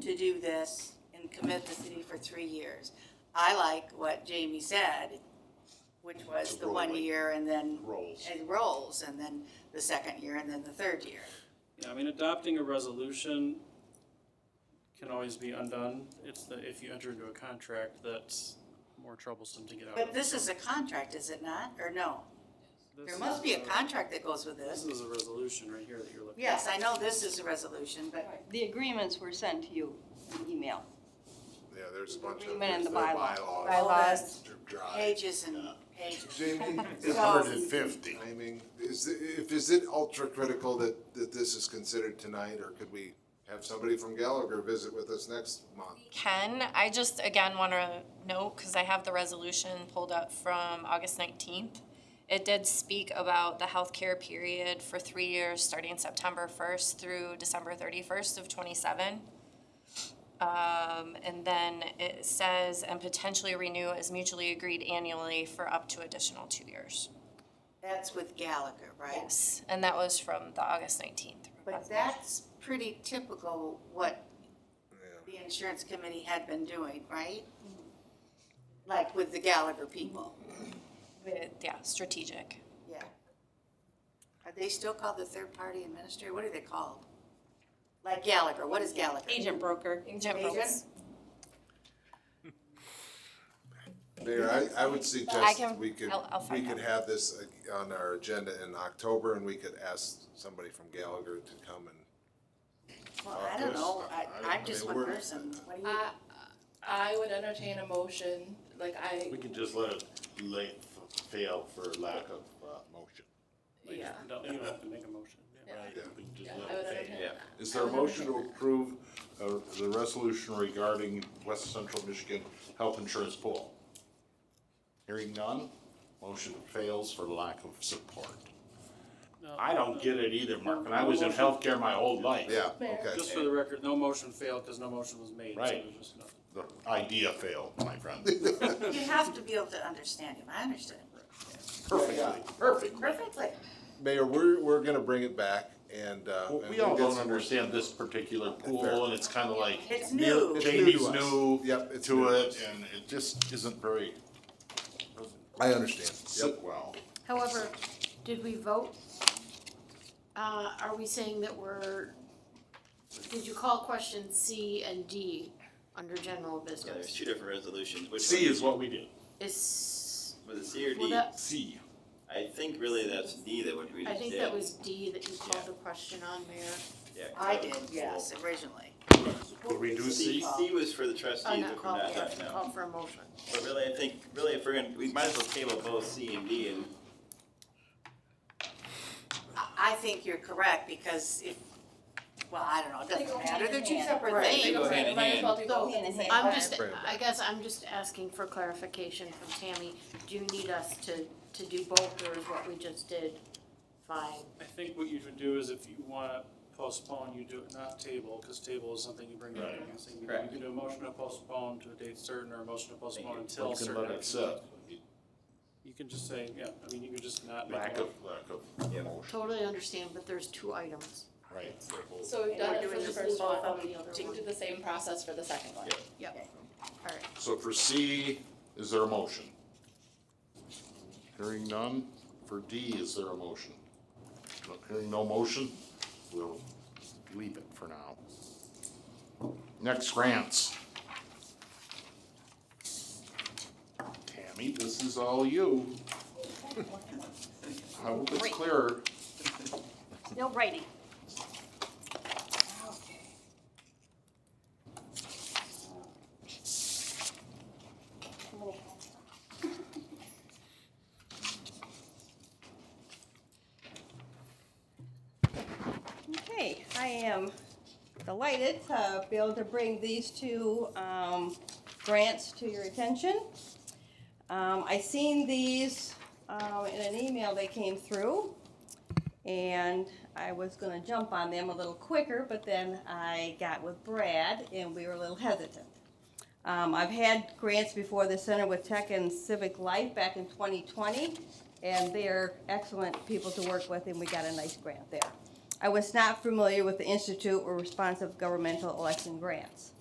to do this and commit the city for 3 years. I like what Jamie said, which was It's the 1 rolling. year and then Rolls. it rolls, and then the second year and then the third year. Yeah, I mean, adopting a resolution can always be undone. It's the, if you enter into a contract, that's more troublesome to get out of. But this is a contract, is it not, or no? This There must be a is contract that goes with This this. is a resolution right here that you're looking at. Yes, I know this is a resolution, but The agreements were sent to you in email. Yeah, there's a bunch of. Agreement and the there's their bylaws. Bylaws. Drive. pages and pages. Jamie, So- 150. I mean, is it ultra critical that this is considered tonight, or could we have somebody from Gallagher visit with us next month? Ken, I just again want to note, because I have the resolution pulled up from August 19th. It did speak about the healthcare period for 3 years, starting September 1st through December 31st of 27. And then it says, and potentially renew as mutually agreed annually for up to additional 2 years. That's with Gallagher, right? Yes, and that was from the August 19th. But that's pretty typical what the insurance committee had been doing, right? Like with the Gallagher people, Yeah, strategic. yeah. Are they still called the third-party administrator? What are they called? Like Gallagher, what is Gallagher? Agent broker. Agent Agent? roles. Mayor, I would I suggest can- we could, I'll we find could have this on our agenda in October, and we could ask somebody from Gallagher to come and. Well, I don't know, I'm just mean, one we're- person. What do you? I would entertain a motion, like We can just let it fail for lack of motion. yeah. You don't have to make a motion. Yeah. We can just Yeah, let I would it entertain fail. that. Is there a motion to approve the resolution regarding West Central Michigan Health Insurance Pool? Hearing none, motion fails for lack of support. No, I don't get it either, Mark, and I was in healthcare my whole life. Yeah, Mayor. okay. Just for the record, no motion failed because no motion was made. So Right. there's just nothing. The idea failed, my friend. You have to be able to understand him, I understand. Perfectly. Perfectly. Mayor, we're gonna bring it back, and, Well, and we we'll all get don't some- understand this particular pool, and it's kinda like. It's new. It's Jamie's to us. new Yep, it's to new. it, and it just isn't very, I understand, sit yep. well. However, did we vote? Are we saying that did you call question C and D under general Yeah, there's business? 2 different resolutions. Which C one is what we did. Is, Was it C or well, D? that, C. I think really that's D that would be. I think that was D that you called the question on, Mayor. Yeah, 'cause I that did, was yes, originally. Did we do C, C? C was for the trustees, Oh, but not for called, not yeah, right now. called for a motion. But really, I think, if we're gonna, we might as well table both C and D and. I think you're correct, because if, well, I don't know, it They go doesn't hand matter, in they're two hand. separate Right, things. they go hand in hand. Might as well do Go both hand at in the same hand. time. I'm just, I guess I'm just asking for clarification from Tammy. Do you need us to do both, or is what we just did fine? I think what you would do is if you wanna postpone, you do it not table, cause table is something you bring up. You can do a motion to postpone to a date certain, or a motion to postpone until You can certain. let it sit. You can just say, yeah, I mean, you can just not make a Lack motion. of motion. Totally understand, but there's two items. Right. So we've And done we're it for doing the this first both one, on the other we can one. do the same process for the second one. Yep. All right. So for C, is there a motion? Hearing none. For D, is there a motion? Hearing no motion, we'll leave it for now. Next, grants. Tammy, this is all you. I hope it's Great. clearer. No writing. Okay, I am delighted to be able to bring these two grants to your attention. I seen these in an email that came through, and I was gonna jump on them a little quicker, but then I got with Brad and we were a little hesitant. I've had grants before the Center with Tech and Civic Life back in 2020, and they're excellent people to work with, and we got a nice grant there. I was not familiar with the Institute for Responsive Governmental Election Grants.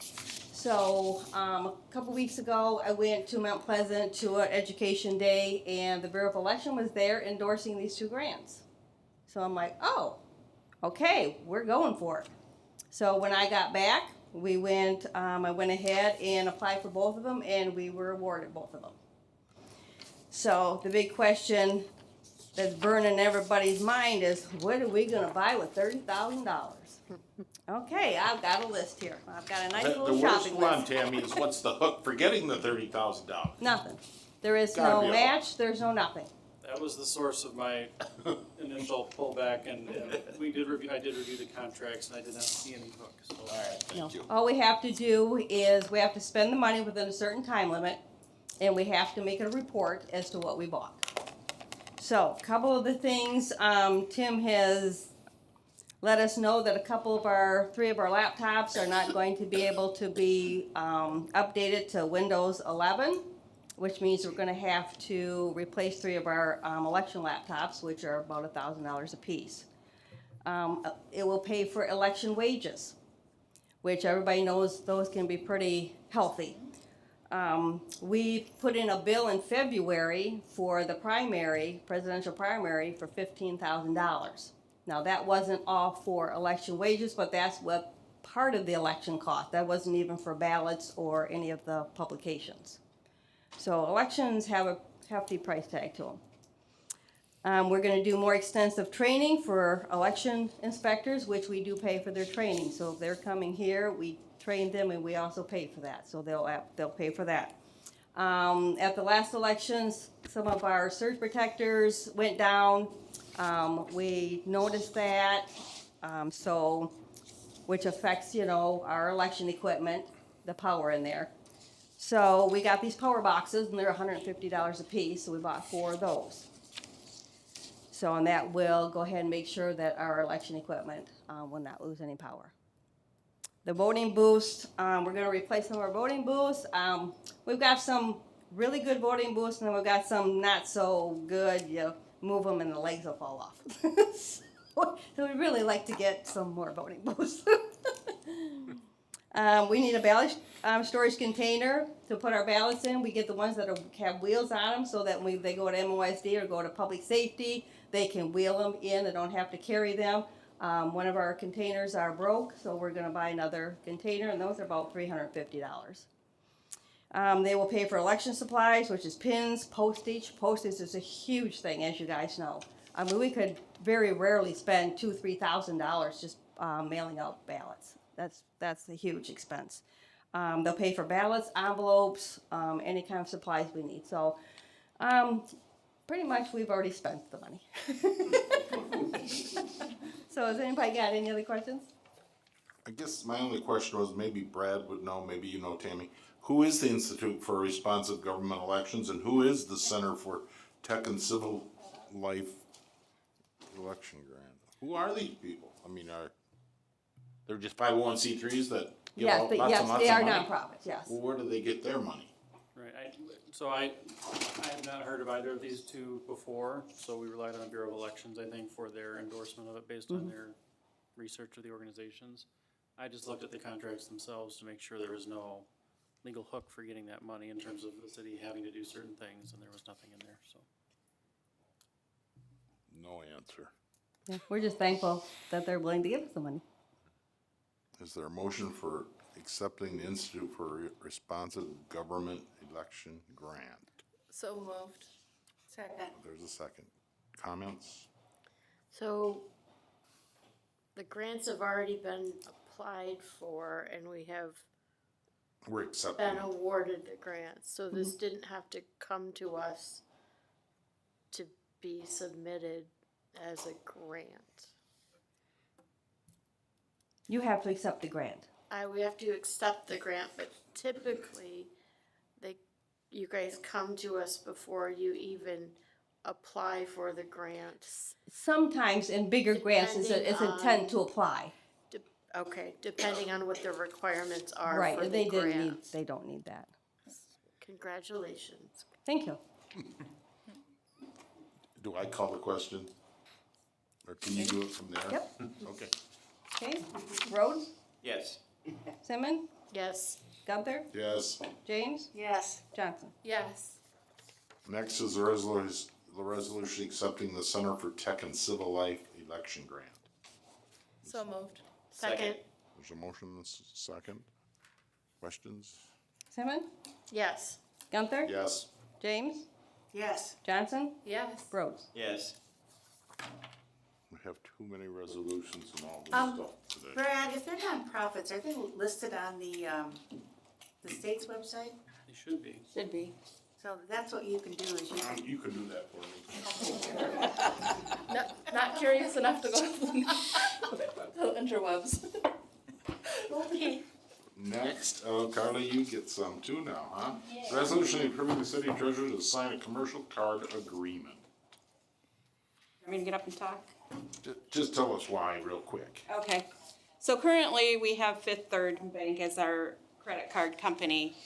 So, a couple weeks ago, I went to Mount Pleasant to an education day, and the Bureau of Election was there endorsing these two grants. So I'm like, oh, okay, we're going for it. So when I got back, I went ahead and applied for both of them, and we were awarded both of them. So the big question that's burning everybody's mind is, what are we gonna buy with $30,000? Okay, I've got a list here. I've got a nice The little worst shopping one, list. Tammy, is what's the hook for getting the $30,000? Nothing. There is Gotta no be a hook. match, there's no nothing. That was the source of my initial pullback, and I did review the contracts, and I did not see any hook, so. No. All we have to do is, we have to spend the money within a certain time limit, and we have to make a report as to what we bought. So, a couple of the things, Tim has let us know that three of our laptops are not going to be able to be updated to Windows 11, which means we're gonna have to replace three of our election laptops, which are about $1,000 a piece. It will pay for election wages, which everybody knows those can be pretty healthy. We put in a bill in February for the presidential primary for $15,000. Now, that wasn't all for election wages, but that's what part of the election cost. That wasn't even for ballots or any of the publications. So elections have a hefty price tag to them. We're gonna do more extensive training for election inspectors, which we do pay for their training. So if they're coming here, we train them and we also pay for that, so they'll pay for that. At the last elections, some of our surge protectors went down. We noticed that, which affects, our election equipment, the power in there. So we got these power boxes, and they're $150 a piece, so we bought 4 of those. So, and that will go ahead and make sure that our election equipment will not lose any power. The voting booths, we're gonna replace some of our voting booths. We've got some really good voting booths, and then we've got some not so good. You move them and the legs will fall off. So we'd really like to get some more voting booths. We need a ballot storage container to put our ballots in. We get the ones that have wheels on them, so that when they go to MOSD or go to public safety, they can wheel them in. They don't have to carry them. One of our containers are broke, so we're gonna buy another container, and those are about $350. They will pay for election supplies, which is pins, postage. Postage is a huge thing, as you guys know. I mean, we could very rarely spend $2,000 to $3,000 just mailing out ballots. That's a huge expense. They'll pay for ballots, envelopes, any kind of supplies we need. So, pretty much we've already spent the money. So has anybody got any other questions? I guess my only question was, maybe Brad would know, maybe you know, Tammy. Who is the Institute for Responsive Government Elections, and who is the Center for Tech and Civil Life Election Grant? Who are these people? I mean, they're just 501c3s that give Yes, out they, lots and yes, lots they of are money? nonprofits, yes. Well, where do they get their money? Right, I have not heard of either of these two before, so we relied on the Bureau of Elections, I think, for their endorsement of it based on their research of the organizations. I just looked at the contracts themselves to make sure there was no legal hook for getting that money in terms of the city having to do certain things, and there was nothing in there, so. No answer. Yeah, we're just thankful that they're willing to give us the money. Is there a motion for accepting the Institute for Responsive Government Election Grant? So moved. Second. There's a second. Comments? So the grants have already been applied for and we have We're accepting. been awarded the grants. So this didn't have to come to us to be submitted as a grant. You have to accept the grant. We have to accept the grant, but typically you guys come to us before you even apply for the grants. Sometimes in bigger grants, it's Depending intent on- to apply. Okay, depending on what the requirements are Right, for and the they didn't need, grants. they don't need that. Congratulations. Thank you. Do I call the question? Or can you do it from there? Yep. Okay. Okay, Rhodes, Yes. Simmons, Yes. Gunther, Yes. James, Yes. Johnson. Yes. Next is the resolution accepting the Center for Tech and Civil Life Election Grant. So moved. Second. There's a motion and a second. Questions? Simmons, Yes. Gunther, Yes. James, Yes. Johnson, Yes. Rhodes. Yes. We have too many resolutions and all this Um, stuff today. Brad, if they're nonprofits, are they listed on the state's website? They should be. Should be. So that's what you can do is you can. You can do that for me. Not curious enough to go to the interwebs. Okay. Next, Carla, you get some too now, huh? Resolution approving the city treasurer to sign a commercial card agreement. Want me to get up and talk? Just tell us why real quick. Okay, so currently we have Fifth Third Bank as our credit card company.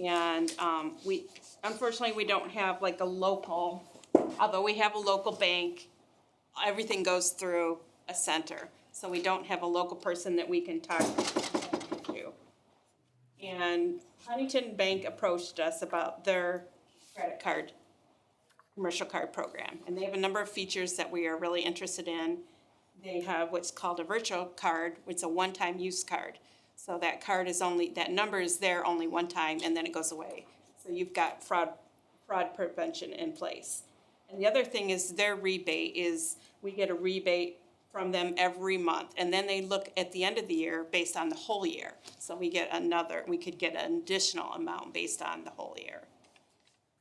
And unfortunately, we don't have like a local, although we have a local bank, everything goes through a center. So we don't have a local person that we can talk to. And Huntington Bank approached us about their credit card, commercial card program. And they have a number of features that we are really interested in. They have what's called a virtual card, which is a one-time use card. So that card is only, that number is there only one time and then it goes away. So you've got fraud prevention in place. And the other thing is their rebate is, we get a rebate from them every month. And then they look at the end of the year based on the whole year. So we could get an additional amount based on the whole year.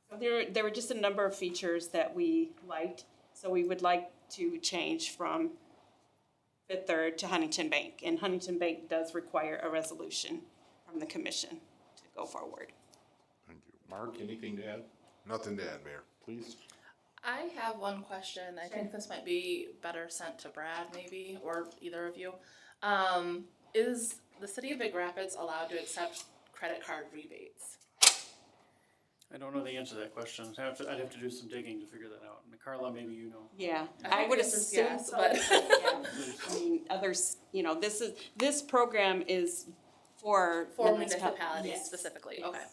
So there were just a number of features that we liked. So we would like to change from Fifth Third to Huntington Bank. And Huntington Bank does require a resolution from the commission to go forward. Thank you. Mark, anything to add? Nothing to add, Mayor. Please. I have one question. I think this might be better sent to Brad maybe, or either of you. Is the city of Big Rapids allowed to accept credit card rebates? I don't know the answer to that question. I'd have to do some digging to figure that out. And Carla, maybe you know. Yeah, I I would think this is assume yes, so. but- Yeah. I mean, others, this program is for. For municipalities Yes. specifically, Yes. okay.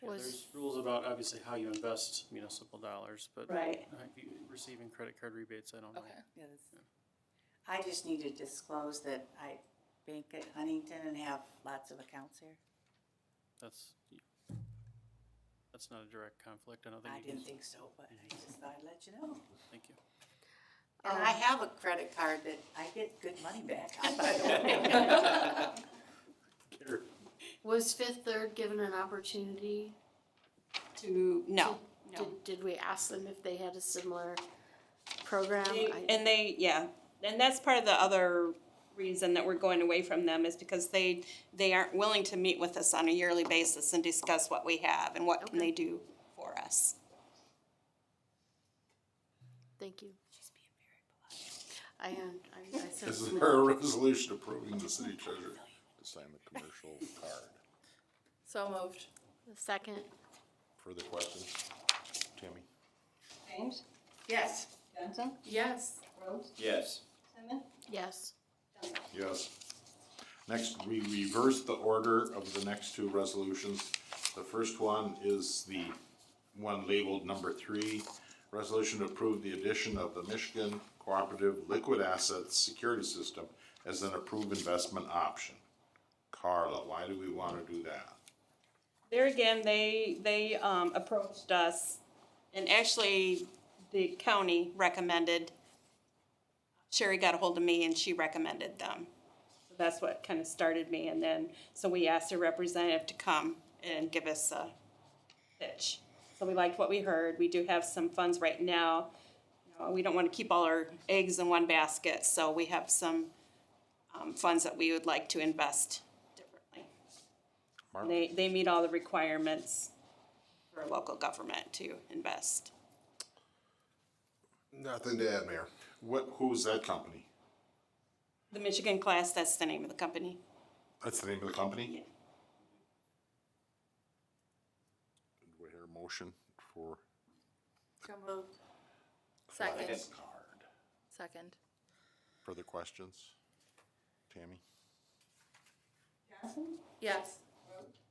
Yeah, there's rules about obviously how you invest municipal dollars, but Right. receiving credit card rebates, I don't know. Okay. I just need to disclose that I bank at Huntington and have lots of accounts here. That's not a direct conflict, I don't think. I you didn't can- think so, but I just thought I'd let you know. Thank you. And I have a credit card that I get good money back on, by the way. Was Fifth Third given an opportunity? No. Did we ask them if they had a similar program? And they and that's part of the other reason that we're going away from them is because they aren't willing to meet with us on a yearly basis and discuss what we have and what can they do for us. Thank you. I said. Is there a resolution approving the city treasurer to sign the commercial card? So moved. Second. Further questions? Tammy? James, Yes. Johnson, Yes. Rhodes, Yes. Simmons, Yes. Yes. Next, we reverse the order of the next two resolutions. The first one is the one labeled number 3, resolution to approve the addition of the Michigan Cooperative Liquid Assets Security System as an approved investment option. Carla, why do we wanna do that? There again, they approached us, and actually, the county recommended, Sherry got a hold of me and she recommended them. So that's what kind of started me, and then, so we asked a representative to come and give us a pitch. So we liked what we heard. We do have some funds right now. You know, we don't want to keep all our eggs in one basket, so we have some funds that we would like to invest differently. Mark? They meet all the requirements for a local government to invest. Nothing to add, Mayor. Who's that company? The Michigan Class, that's the name of the company. That's the name of the company? Yeah. Do we hear a motion for So moved. Second. card? Second. Further questions? Tammy? Johnson, Yes.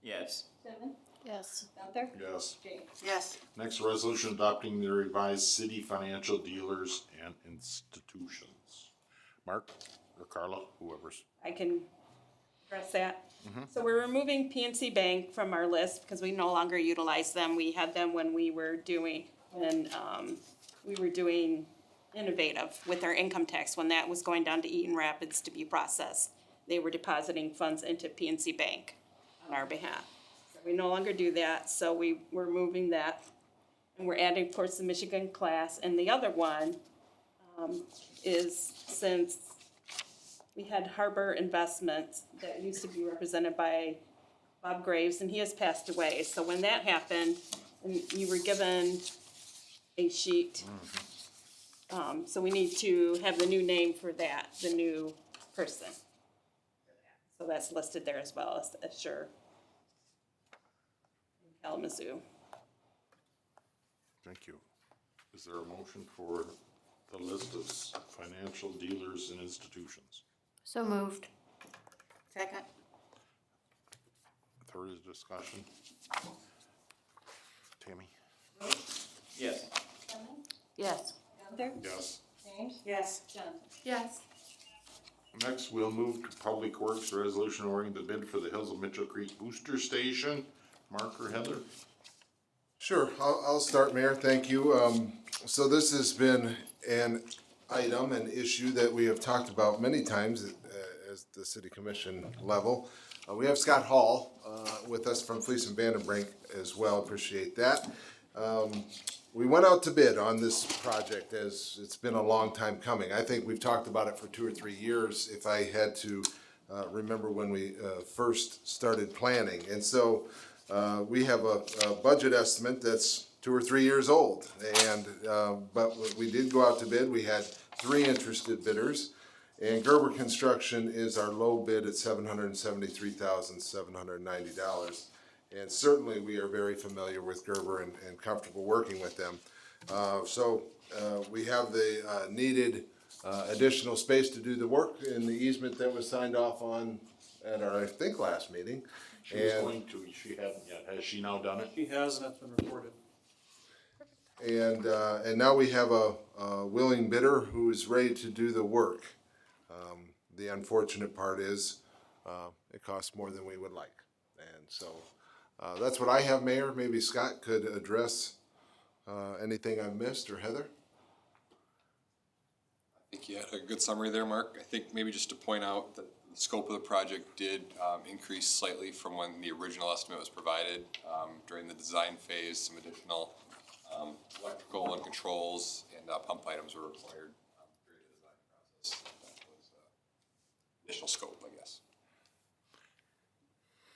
Yes. Simmons, Yes. Gunther, Yes. James. Yes. Next, resolution adopting the revised city financial dealers and institutions. Mark or Carla, whoever's. I can address that. So we're removing PNC Bank from our list because we no longer utilize them. We had them when we were doing Innovative with our income tax, when that was going down to Eaton Rapids to be processed. They were depositing funds into PNC Bank on our behalf. So we no longer do that, so we're moving that. And we're adding, of course, the Michigan Class, and the other one is since we had Harbor Investments that used to be represented by Bob Graves, and he has passed away. So when that happened, and you were given a sheet, so we need to have the new name for that, the new person. So that's listed there as well as Assure in Kalamazoo. Thank you. Is there a motion for the list of financial dealers and institutions? So moved. Second. Further discussion? Tammy? Yes. Simmons, Yes. Gunther, Yes. James, Yes. Johnson. Yes. Next, we'll move to Public Works Resolution awarding the bid for the Hills of Mitchell Creek Booster Station. Mark or Heather? Sure, I'll start, Mayor, thank you. So this has been an item, an issue that we have talked about many times as the city commission level. We have Scott Hall with us from Fleece and Vandenbrink as well, appreciate that. We went out to bid on this project as it's been a long time coming. I think we've talked about it for 2 or 3 years, if I had to remember when we first started planning. And so we have a budget estimate that's 2 or 3 years old. And but we did go out to bid. We had 3 interested bidders. And Gerber Construction is our low bid at $773,790. And certainly, we are very familiar with Gerber and comfortable working with them. So we have the needed additional space to do the work in the easement that was signed off on at our, I think, last meeting. She was going to, she hadn't yet. Has she now done it? She has, and that's been reported. And now we have a willing bidder who is ready to do the work. The unfortunate part is it costs more than we would like. And so that's what I have, Mayor. Maybe Scott could address anything I've missed, or Heather? I think you had a good summary there, Mark. I think maybe just to point out that the scope of the project did increase slightly from when the original estimate was provided. During the design phase, some additional electrical and controls and pump items were required during the design process. additional scope, I guess.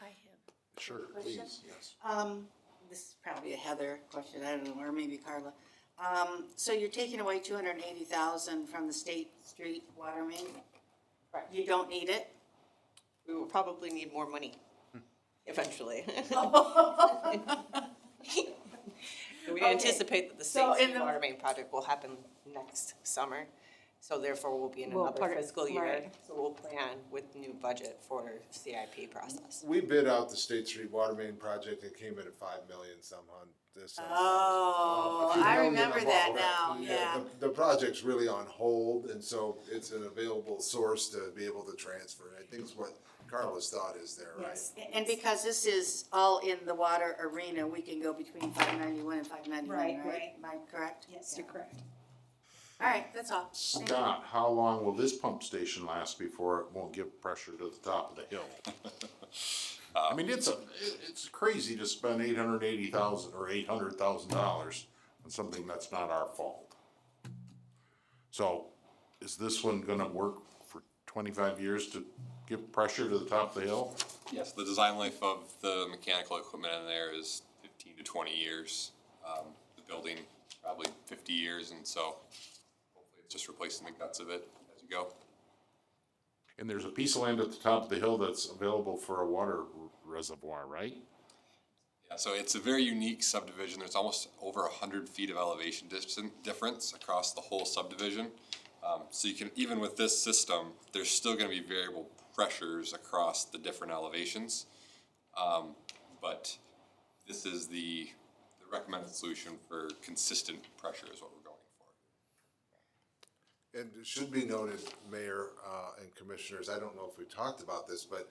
I have Sure, question. please, yes. This is probably a Heather question, I don't know, or maybe Carla. So you're taking away 280,000 from the State Street water main? You don't need it? We will probably need more money eventually. We Okay. anticipate that the So state's in the- water main project will happen next summer. So therefore, we'll be in Well, another part of- fiscal year. right. So we'll plan with new budget for CIP process. We bid out the State Street Water Main project, it came in at 5 million somehow. Oh, I remember that now, yeah. The project's really on hold, and so it's an available source to be able to transfer. I think it's what Carla's thought is there, right? Yes, and because this is all in the water arena, we can go between 591 and 599, Right, right? right. Am I correct? Yes, you're correct. All right, that's all. Thank you. Scott, how long will this pump station last before it won't give pressure to the top of the hill? I mean, it's crazy to spend $880,000 or $800,000 on something that's not our fault. So, is this one gonna work for 25 years to give pressure to the top of the hill? Yes, the design life of the mechanical equipment in there is 15 to 20 years. The building, probably 50 years, and so hopefully it's just replacing the guts of it as you go. And there's a piece of land at the top of the hill that's available for a water reservoir, right? Yeah, so it's a very unique subdivision. There's almost over 100 feet of elevation difference across the whole subdivision. So you can, even with this system, there's still gonna be variable pressures across the different elevations. But this is the recommended solution for consistent pressure is what we're going for. And it should be noted, Mayor, and Commissioners, I don't know if we talked about this, but,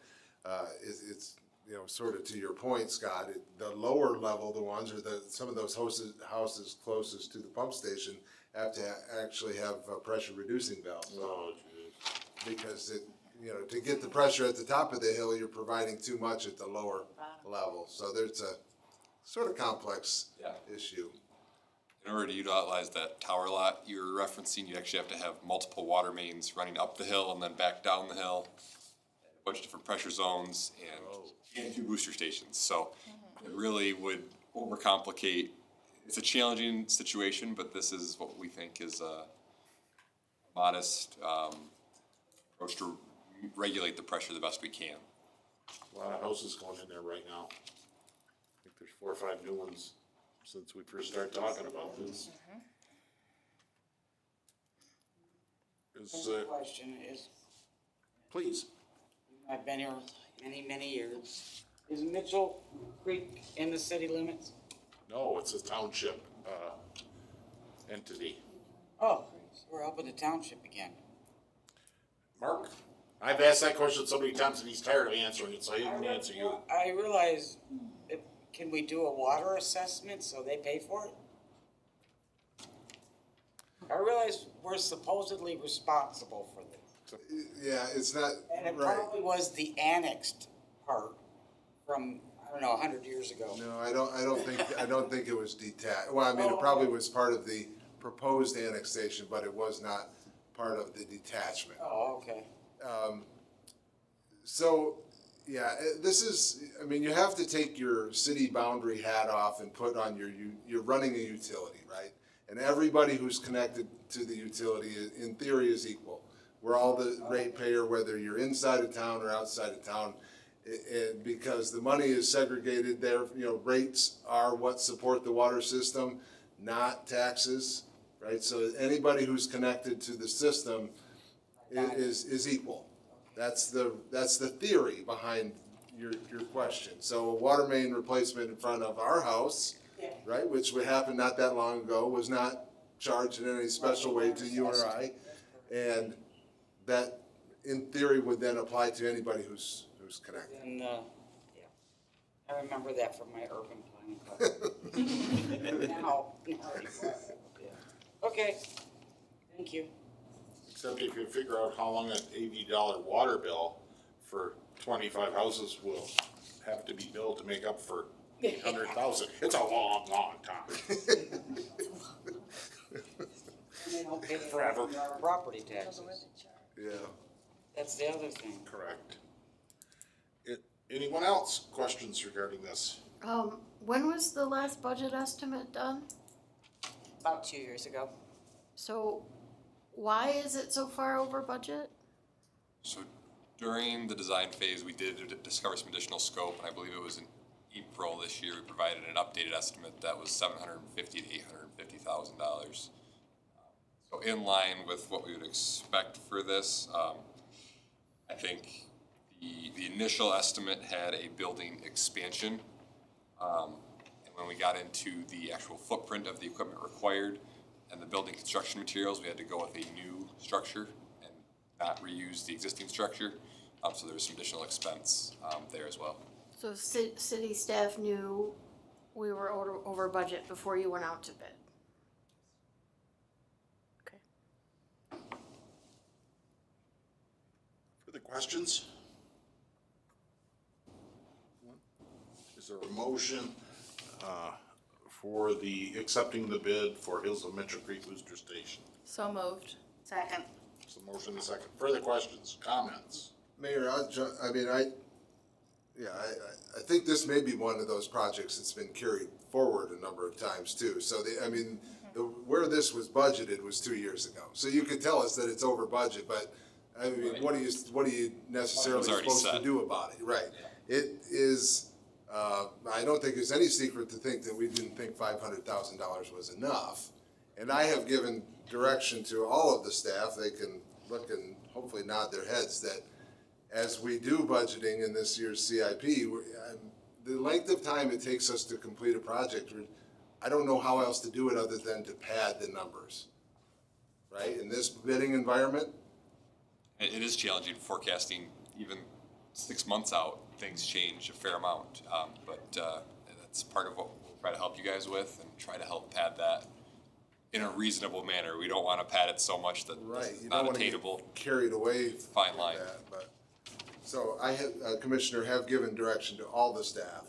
it's, you know, sort of to your point, Scott, the lower level, the ones, or some of those houses closest to the pump station have to actually have pressure reducing valves. Oh, geez. Because you know, to get the pressure at the top of the hill, you're providing too much at the lower level. So there's a sort of complex issue. In order to utilize that tower lot you were referencing, you actually have to have multiple water mains running up the hill and then back down the hill. A bunch of different pressure zones and 2 booster stations. So it really would overcomplicate. It's a challenging situation, but this is what we think is a modest approach to regulate the pressure the best we can. A lot of houses going in there right now. I think there's 4 or 5 new ones since we first started talking about this. The question is, Please. I've been here many, many years. Is Mitchell Creek in the city limits? No, it's a township, entity. Oh, so we're up with the township again. Mark, I've asked that question so many times and he's tired of answering it, so I didn't answer you. I realize, can we do a water assessment so they pay for it? I realize we're supposedly responsible for this. Yeah, it's not, And it right. probably was the annexed part from, I don't know, 100 years ago. No, I don't think it was detached. Well, I mean, it probably was part of the proposed annexation, but it was not part of the detachment. Oh, okay. So, yeah, this is, I mean, you have to take your city boundary hat off and put on you're running a utility, right? And everybody who's connected to the utility, in theory, is equal. We're all the ratepayer, whether you're inside of town or outside of town. And because the money is segregated there, you know, rates are what support the water system, not taxes, right? So anybody who's connected to the system is equal. That's the theory behind your question. So a water main replacement in front of our house, right, which would happen not that long ago, was not charged in any special way to you or I. And that, in theory, would then apply to anybody who's connected. And, yeah, I remember that from my urban planning class. Now, yeah. Okay, thank you. Except if you figure out how long an $80 water bill for 25 houses will have to be billed to make up for 800,000. It's a long, long time. And they don't pay Forever. our property taxes. Yeah. That's the other thing. Correct. Anyone else, questions regarding this? When was the last budget estimate done? About 2 years ago. So why is it so far over budget? So during the design phase, we did discover some additional scope, and I believe it was in April this year, we provided an updated estimate that was $750,000 to $850,000. So in line with what we would expect for this, I think the initial estimate had a building expansion. And when we got into the actual footprint of the equipment required and the building construction materials, we had to go with a new structure and not reuse the existing structure. So there was some additional expense there as well. So city staff knew we were over budget before you went out to bid? Further questions? Is there a motion for the accepting the bid for Hills of Mitchell Creek Booster Station? So moved. Second. So motion and second. Further questions, comments? Mayor, I think this may be one of those projects that's been carried forward a number of times too. So where this was budgeted was 2 years ago. So you could tell us that it's over budget, but I mean, what are you necessarily supposed to do about it? Right. It is, I don't think it's any secret to think that we didn't think $500,000 was enough. And I have given direction to all of the staff, they can look and hopefully nod their heads, that as we do budgeting in this year's CIP, the length of time it takes us to complete a project, I don't know how else to do it other than to pad the numbers, right? In this bidding environment. It is challenging forecasting even 6 months out. Things change a fair amount, but that's part of what we'll try to help you guys with and try to help pad that in a reasonable manner. We don't want to pad it so much that it's not attainable. Carried away. Fine line. So I have, Commissioner, have given direction to all the staff.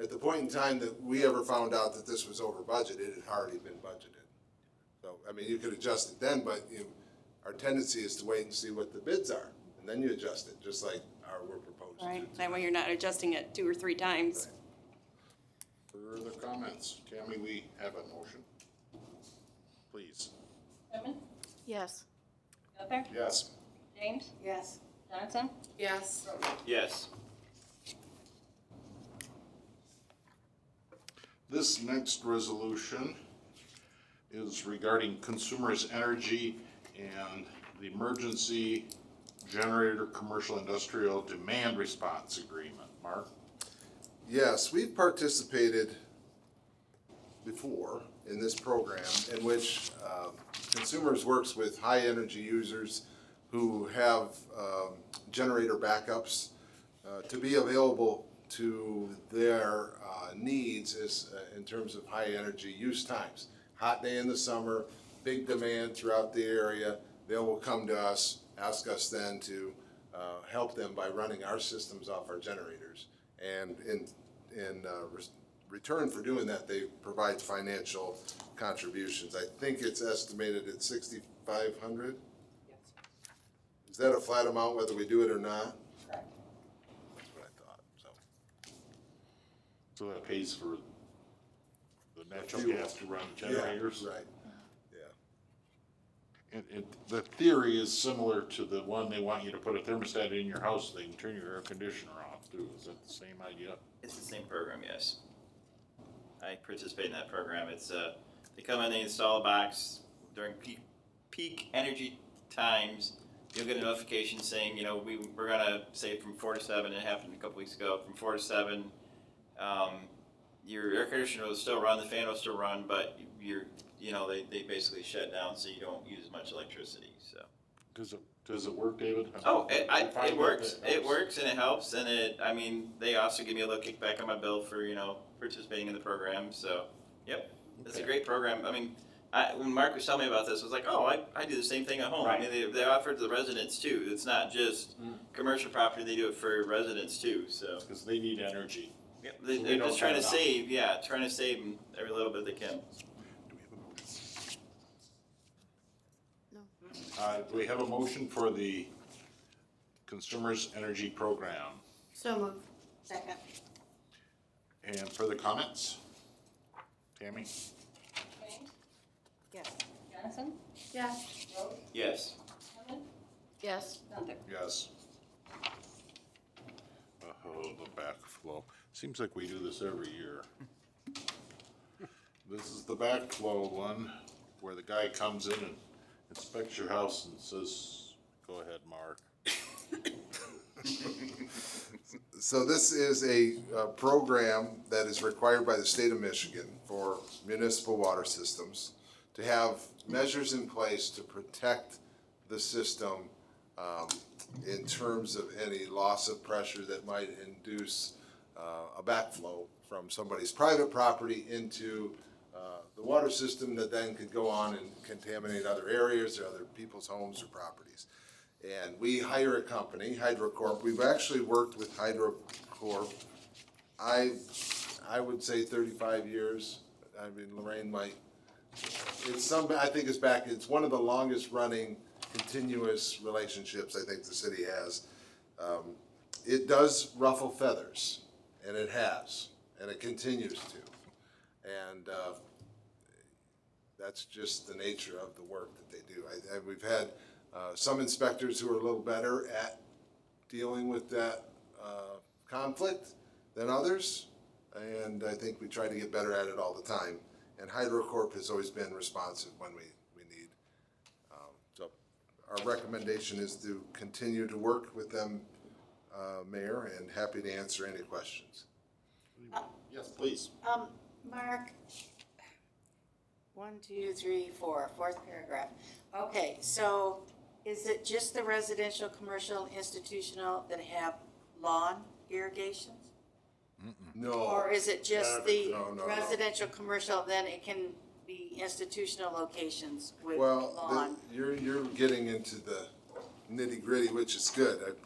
At the point in time that we ever found out that this was over budget, it had already been budgeted. So, I mean, you could adjust it then, but our tendency is to wait and see what the bids are, and then you adjust it, just like we're proposing. Right, that way you're not adjusting it 2 or 3 times. Further comments? Tammy, we have a motion. Please. Pittman? Yes. Gunther? Yes. James? Yes. Johnson? Yes. Yes. This next resolution is regarding consumers' energy and the emergency generator commercial industrial demand response agreement. Mark? Yes, we've participated before in this program in which Consumers works with high energy users who have generator backups to be available to their needs in terms of high energy use times. Hot day in the summer, big demand throughout the area, they will come to us, ask us then to help them by running our systems off our generators. And in return for doing that, they provide financial contributions. I think it's estimated at $6,500. Yes. Is that a flat amount whether we do it or not? Correct. That's what I thought, so. So that pays for the natural Fuel. gas to run generators? Yeah, right, yeah. And the theory is similar to the one they want you to put a thermostat in your house, so they can turn your air conditioner off too. Is that the same idea? It's the same program, yes. I participate in that program. It's they come in, they install a box during peak energy times. You'll get a notification saying, you know, we're gonna say from 4 to 7. It happened a couple weeks ago. From 4 to 7, your air conditioner will still run, the fan will still run, but they basically shut down so you don't use as much electricity. So. Does it work, David? Oh, it works. It works and it helps, and they also give me a little kickback on my bill for participating in the program. So, yep, it's a great program. I mean, when Mark was telling me about this, I was like, oh, I do the same thing at home. Right. I mean, they offer it to the residents too. It's not just commercial property; they do it for residents too. So because they need energy. Yep, they're just trying to save. Yeah, trying to save every little bit they can. Do we have a motion for the Consumers Energy Program. So moved. Second. And further comments? Tammy? Yes. Johnson? Yes. Yes. Yes. Gunther? Yes. Oh, the backflow. Seems like we do this every year. This is the backflow one, where the guy comes in and inspects your house and says, go ahead, Mark. So this is a program that is required by the state of Michigan for municipal water systems to have measures in place to protect the system in terms of any loss of pressure that might induce a backflow from somebody's private property into the water system that then could go on and contaminate other areas or other people's homes or properties. And we hire a company, HydroCorp. We've actually worked with HydroCorp, I would say 35 years. I mean, Lorraine might, I think it's one of the longest running continuous relationships I think the city has. It does ruffle feathers, and it has, and it continues to. And that's just the nature of the work that they do. We've had some inspectors who are a little better at dealing with that conflict than others, and I think we try to get better at it all the time. And HydroCorp has always been responsive when we need. So our recommendation is to continue to work with them, Mayor, and happy to answer any questions. Yes, please. Mark, 1, 2, 3, 4, fourth paragraph. Okay, so is it just the residential, commercial, institutional that have lawn irrigations? No. Or is it just the No. residential, commercial, then it can be institutional locations with Well, lawn? you're getting into the nitty gritty, which is good.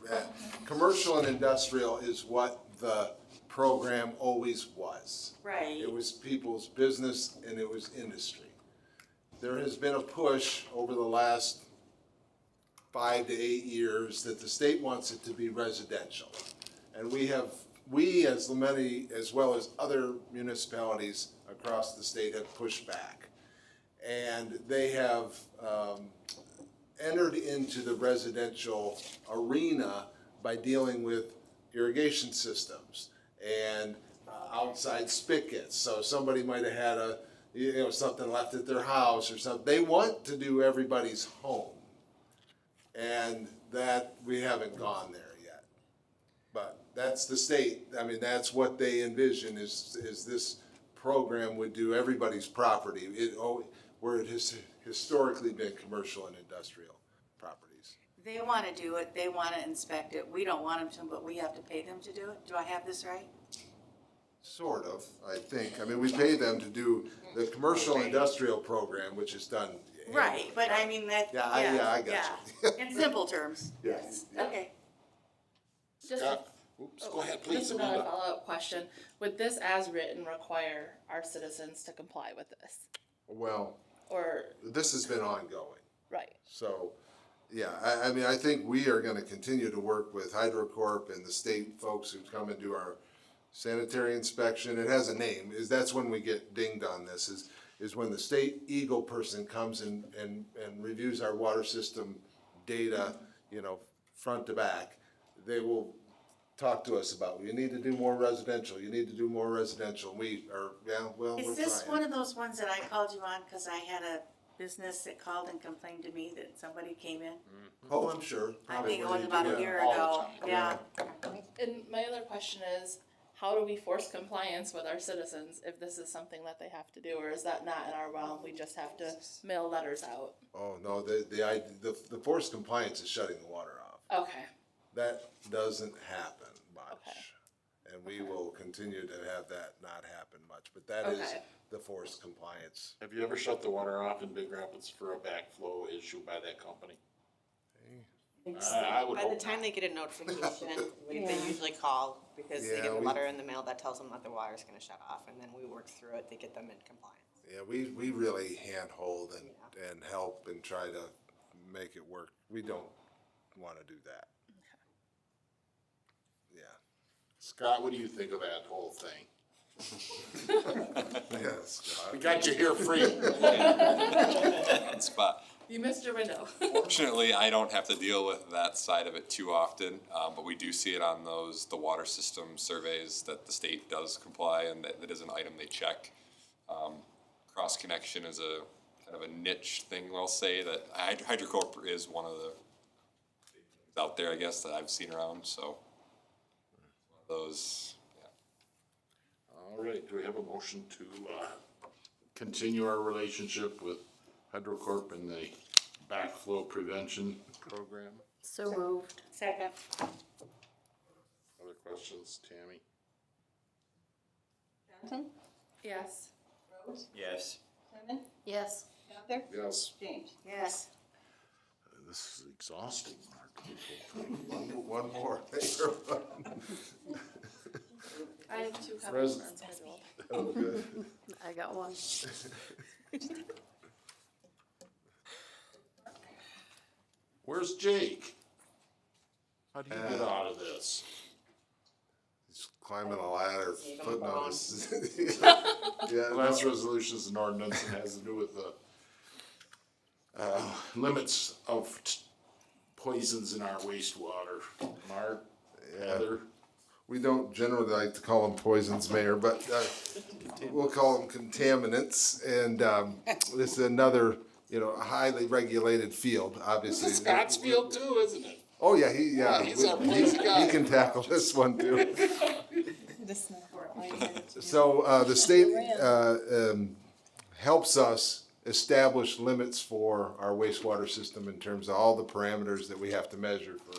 Commercial and industrial is what the program always was. Right. It was people's business and it was industry. There has been a push over the last 5 to 8 years that the state wants it to be residential. And we as well as other municipalities across the state have pushed back. And they have entered into the residential arena by dealing with irrigation systems and outside spigots. So somebody might have had something left at their house or something. They want to do everybody's home. And that, we haven't gone there yet. But that's the state, I mean, that's what they envision is this program would do everybody's property. Where it has historically been commercial and industrial properties. They want to do it, they want to inspect it, we don't want them to, but we have to pay them to do it? Do I have this right? Sort of, I think. I mean, we pay them to do the commercial industrial program, which is done. Right, but I mean that, Yeah, I got you. in simple terms. Yes. Okay. Just Oops, go ahead, please, Just another Amanda. follow-up question. Would this as written require our citizens to comply with this? Well, Or, this has been ongoing. right, So, yeah, I mean, I think we are gonna continue to work with HydroCorp and the state folks who come and do our sanitary inspection. It has a name, that's when we get dinged on this, is when the state Eagle person comes and reviews our water system data, front to back. They will talk to us about, you need to do more residential, you need to do more residential. We are, we're Is this trying. one of those ones that I called you on because I had a business that called and complained to me that somebody came in? Oh, I'm sure. I think it was Probably, about a yeah. year all ago, the yeah. and my other question is, how do we force compliance with our citizens if this is something that they have to do, or is that not in our realm, we just have to mail letters out? Oh, no, the forced compliance is shutting the water off. Okay, That doesn't happen much. Okay. And we will continue to have that not happen much, but that is Okay. the forced compliance. Have you ever shut the water off in Big Rapids for a backflow issue by that company? I would By hope the time not. they get a notification, they usually call because they Yeah, get a we- letter in the mail that tells them that their water's gonna shut off, and then we work through it to get them in compliance. Yeah, we really handhold and help and try to make it work. We don't wanna do that. Scott, what do you think of that whole thing? Yes, Scott. We got you here free. Spot. You missed your window. Fortunately, I don't have to deal with that side of it too often, but we do see it on the water system surveys that the state does comply, and that is an item they check. Cross connection is a kind of a niche thing, we'll say, that HydroCorp is one of the things out there, I guess, that I've seen around, so. One of those, yeah. All right, do we have a motion to, continue our relationship with HydroCorp and the backflow prevention program? So moved. Second. Other questions, Tammy? Johnson? Yes. Rose? Yes. Simon? Yes. Gunther? Yes. James? Yes. This is exhausting, Mark. One more. I have 2 copies Pres- on schedule. Oh, good. I got one. Where's Jake? How do you get out of this? He's climbing a ladder, footnotes. The last resolution is an ordinance and has to do with the limits of poisons in our wastewater. Mark, Heather? We don't generally like to call them poisons, Mayor, but we'll call them contaminants. And this is another, highly regulated field, obviously. Scott's field too, isn't it? Oh, yeah, he's our police guy. He can tackle this one too. So the state helps us establish limits for our wastewater system in terms of all the parameters that we have to measure for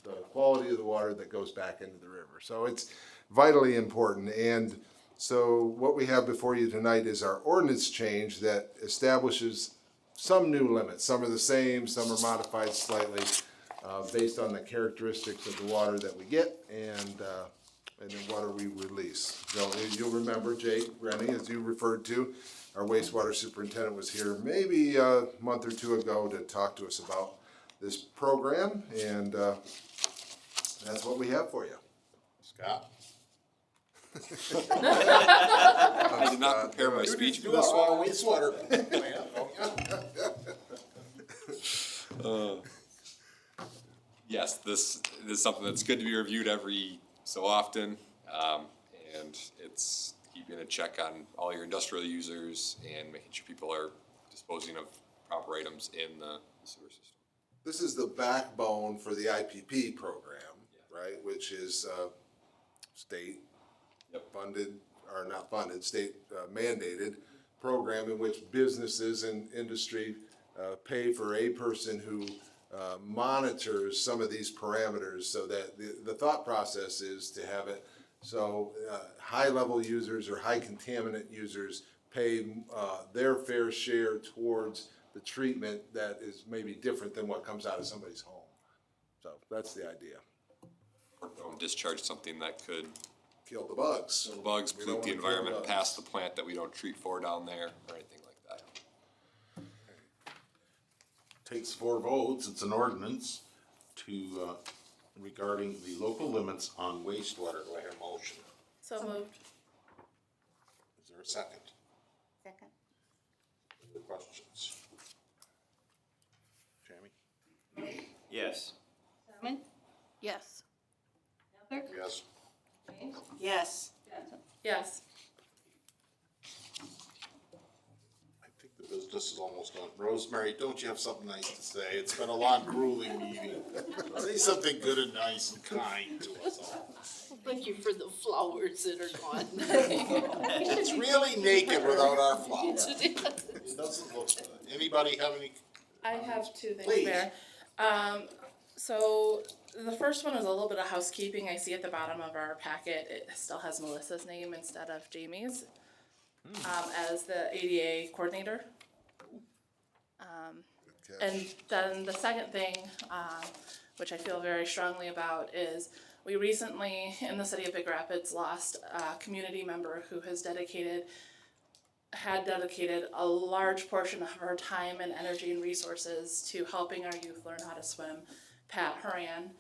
the quality of the water that goes back into the river. So it's vitally important. And so what we have before you tonight is our ordinance change that establishes some new limits. Some are the same, some are modified slightly based on the characteristics of the water that we get and the water we release. So you'll remember Jake Rennie, as you referred to, our wastewater superintendent was here maybe a month or two ago to talk to us about this program, and that's what we have for you. Scott? I did not prepare my speech for this one. Wastewater. Yes, this is something that's good to be reviewed every so often, and it's keeping a check on all your industrial users and making sure people are disposing of proper items in the sewer system. This is the backbone for the IPP program, right, which is state funded, or not funded, state mandated program in which businesses and industry pay for a person who monitors some of these parameters, so that the thought process is to have it so high-level users or high contaminant users pay their fair share towards the treatment that is maybe different than what comes out of somebody's home. So that's the idea. Or don't discharge something that could Kill the bugs. kill the bugs, We don't pollute the wanna kill the environment bugs. past the plant that we don't treat for down there, or anything like that. Takes 4 votes, it's an ordinance to, regarding the local limits on wastewater. Do I hear a motion? So moved. Is there a second? Second. Other questions? Jamie? Yes. Simon? Yes. Gunther? Yes. James? Yes. Johnson? Yes. I think the business is almost done. Rosemary, don't you have something nice to say? It's been a long, grueling meeting. Say something good and nice and kind to us all. Thank you for the flowers that are gone. It's really naked without our flowers. It doesn't look good. Anybody have any? I have 2 things, Please. Mayor. So the first one is a little bit of housekeeping. I see at the bottom of our packet, it still has Melissa's name instead of Jamie's, as the ADA coordinator. And then the second thing, which I feel very strongly about, is we recently, in the city of Big Rapids, lost a community member who had dedicated a large portion of her time and energy and resources to helping our youth learn how to swim, Pat Horan.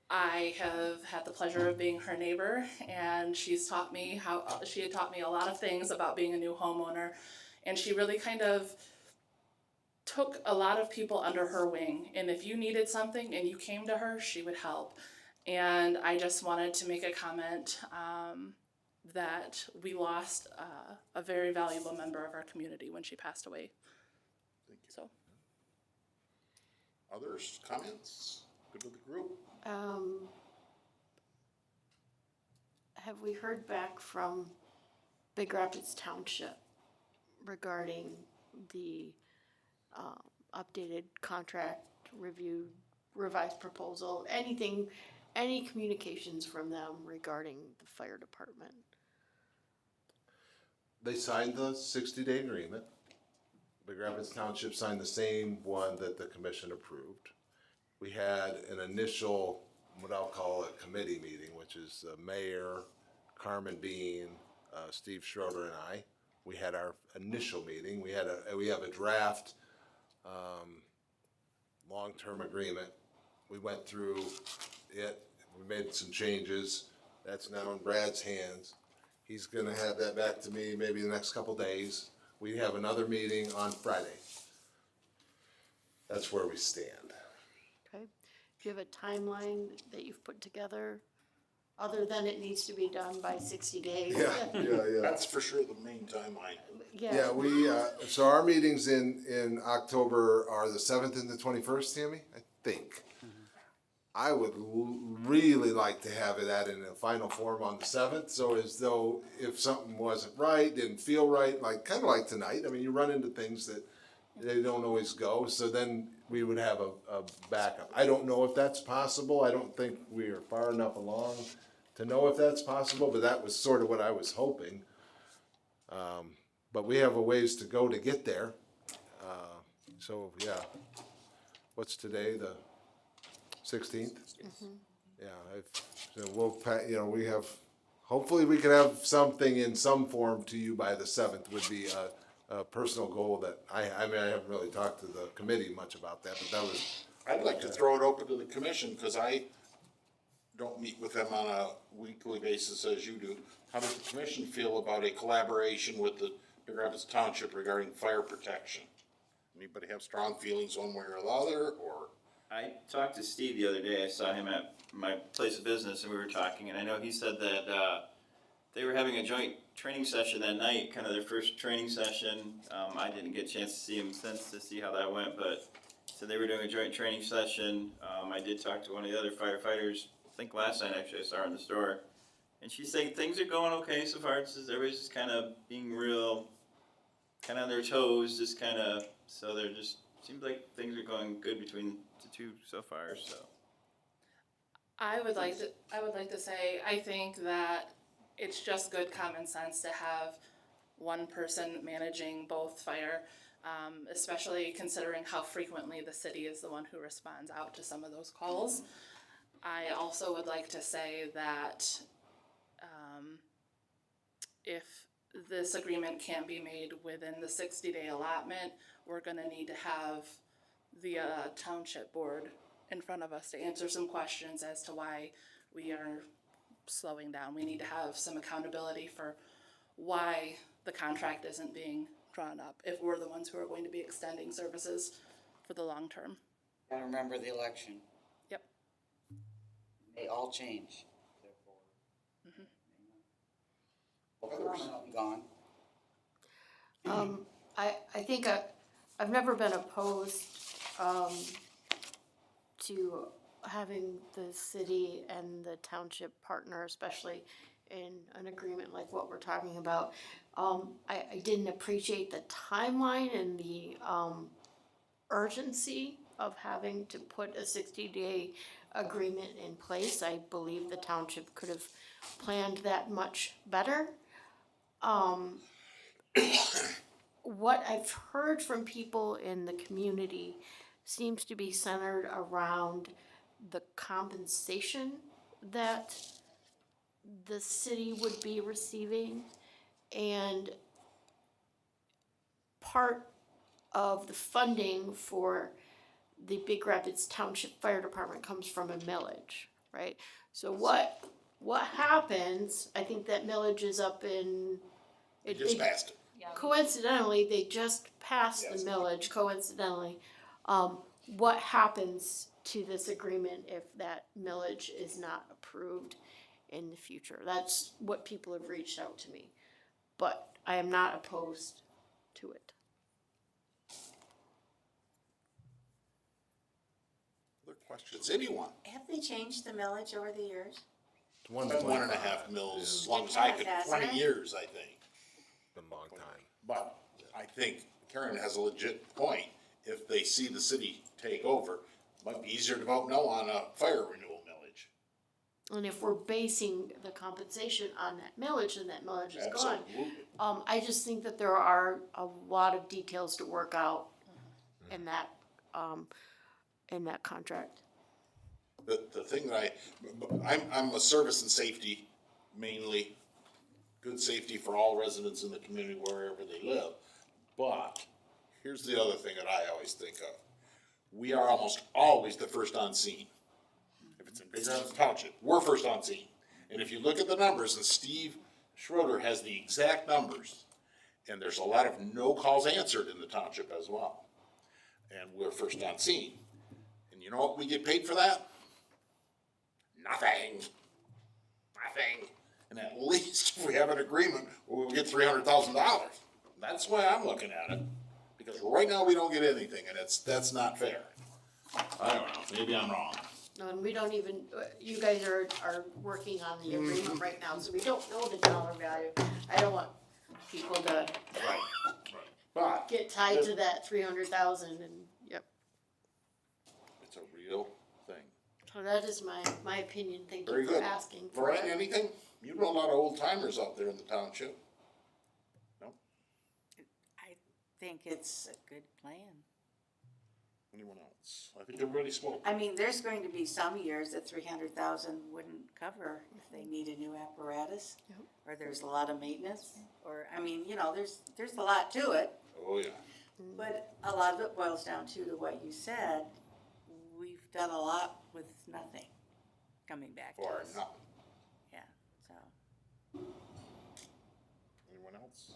I have had the pleasure of being her neighbor, and she had taught me a lot of things about being a new homeowner, and she really kind of took a lot of people under her wing, and if you needed something and you came to her, she would help. And I just wanted to make a comment that we lost a very valuable member of our community when she passed away. Thank you. So. Others, comments? Good with the group? Have we heard back from Big Rapids Township regarding the updated contract review, revised proposal, anything, any communications from them regarding the fire department? They signed the 60-day agreement. Big Rapids Township signed the same one that the commission approved. We had an initial, what I'll call a committee meeting, which is the mayor, Carmen Bean, Steve Schroeder, and I. We had our initial meeting. We have a draft long-term agreement. We went through it. We made some changes. That's now in Brad's hands. He's gonna have that back to me maybe the next couple days. We have another meeting on Friday. That's where we stand. Okay, do you have a timeline that you've put together, other than it needs to be done by 60 days? Yeah. That's for sure the main timeline. Yeah, we, so our meetings in October are the 7th and the 21st, Tammy, I think. I would really like to have it in a final form on the 7th, so as though if something wasn't right, didn't feel right, like, kind of like tonight, I mean, you run into things that they don't always go, so then we would have a backup. I don't know if that's possible, I don't think we are far enough along to know if that's possible, but that was sort of what I was hoping. But we have a ways to go to get there, so, yeah. What's today, the 16th? Yeah, so we'll, we have, hopefully we can have something in some form to you by the 7th would be a personal goal that, I mean, I haven't really talked to the committee much about that, but that was. I'd like to throw it open to the commission, cause I don't meet with them on a weekly basis as you do. How does the commission feel about a collaboration with the Big Rapids Township regarding fire protection? Anybody have strong feelings one way or the other, or? I talked to Steve the other day. I saw him at my place of business and we were talking, and I know he said that they were having a joint training session that night, kind of their first training session. I didn't get a chance to see him since to see how that went, but so they were doing a joint training session. I did talk to one of the other firefighters, I think last night actually, I saw her in the store, and she's saying things are going okay so far. It's just everybody's just kind of being real, kind of on their toes, just kind of, so they're just, seems like things are going good between the two so far, so. I would like to say, I think that it's just good common sense to have one person managing both fire, especially considering how frequently the city is the one who responds out to some of those calls. I also would like to say that if this agreement can't be made within the 60-day allotment, we're gonna need to have the township board in front of us to answer some questions as to why we are slowing down. We need to have some accountability for why the contract isn't being drawn up, if we're the ones who are going to be extending services for the long term. Gotta remember the election. Yep. They all change, therefore. Others? Gone. I think I've never been opposed to having the city and the township partner, especially in an agreement like what we're talking about. I didn't appreciate the timeline and the urgency of having to put a 60-day agreement in place. I believe the township could have planned that much better. What I've heard from people in the community seems to be centered around the compensation that the city would be receiving, and part of the funding for the Big Rapids Township Fire Department comes from a millage, right? So what happens, I think that millage is up in. Just passed it. Coincidentally, they just passed the millage, coincidentally. What happens to this agreement if that millage is not approved in the future? That's what people have reached out to me. But I am not opposed to it. Other questions, anyone? Have they changed the millage over the years? One Been 1.5 mils, as long as I could, Hasn't 20 it? years, I think. a long time. But I think Karen has a legit point. If they see the city take over, it might be easier to vote no on a fire renewal millage. And if we're basing the compensation on that millage, then that millage is gone. Absolutely. I just think that there are a lot of details to work out in that contract. The thing that I'm a service and safety mainly, good safety for all residents in the community wherever they live. But here's the other thing that I always think of. We are almost always the first on scene. If it's in Big Rapids Township, we're first on scene. And if you look at the numbers, and Steve Schroeder has the exact numbers, and there's a lot of no calls answered in the township as well. And we're first on scene. And you know what we get paid for that? Nothing. And at least if we have an agreement, we'll get $300,000. That's the way I'm looking at it. Because right now we don't get anything, and that's not fair. I don't know, maybe I'm wrong. No, and we don't even, you guys are working on the agreement right now, so we don't know the dollar value. I don't want people to But get tied to that 300,000 and, yep. it's a real thing. So that is my opinion. Thank Very you for good. asking for Lorraine, it. anything? You know a lot of old timers out there in the township. No? I think it's a good plan. Anyone else? I think everybody spoke. I mean, there's going to be some years that 300,000 wouldn't cover if they need a new apparatus. Yep. Or there's a lot of maintenance, or, I mean, you know, there's a lot to it. Oh, yeah. But a lot of it boils down to what you said. We've done a lot with nothing coming back to Or us. nothing. Yeah, so. Anyone else?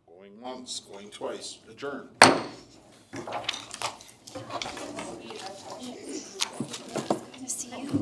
Going once, going twice, adjourn. See you.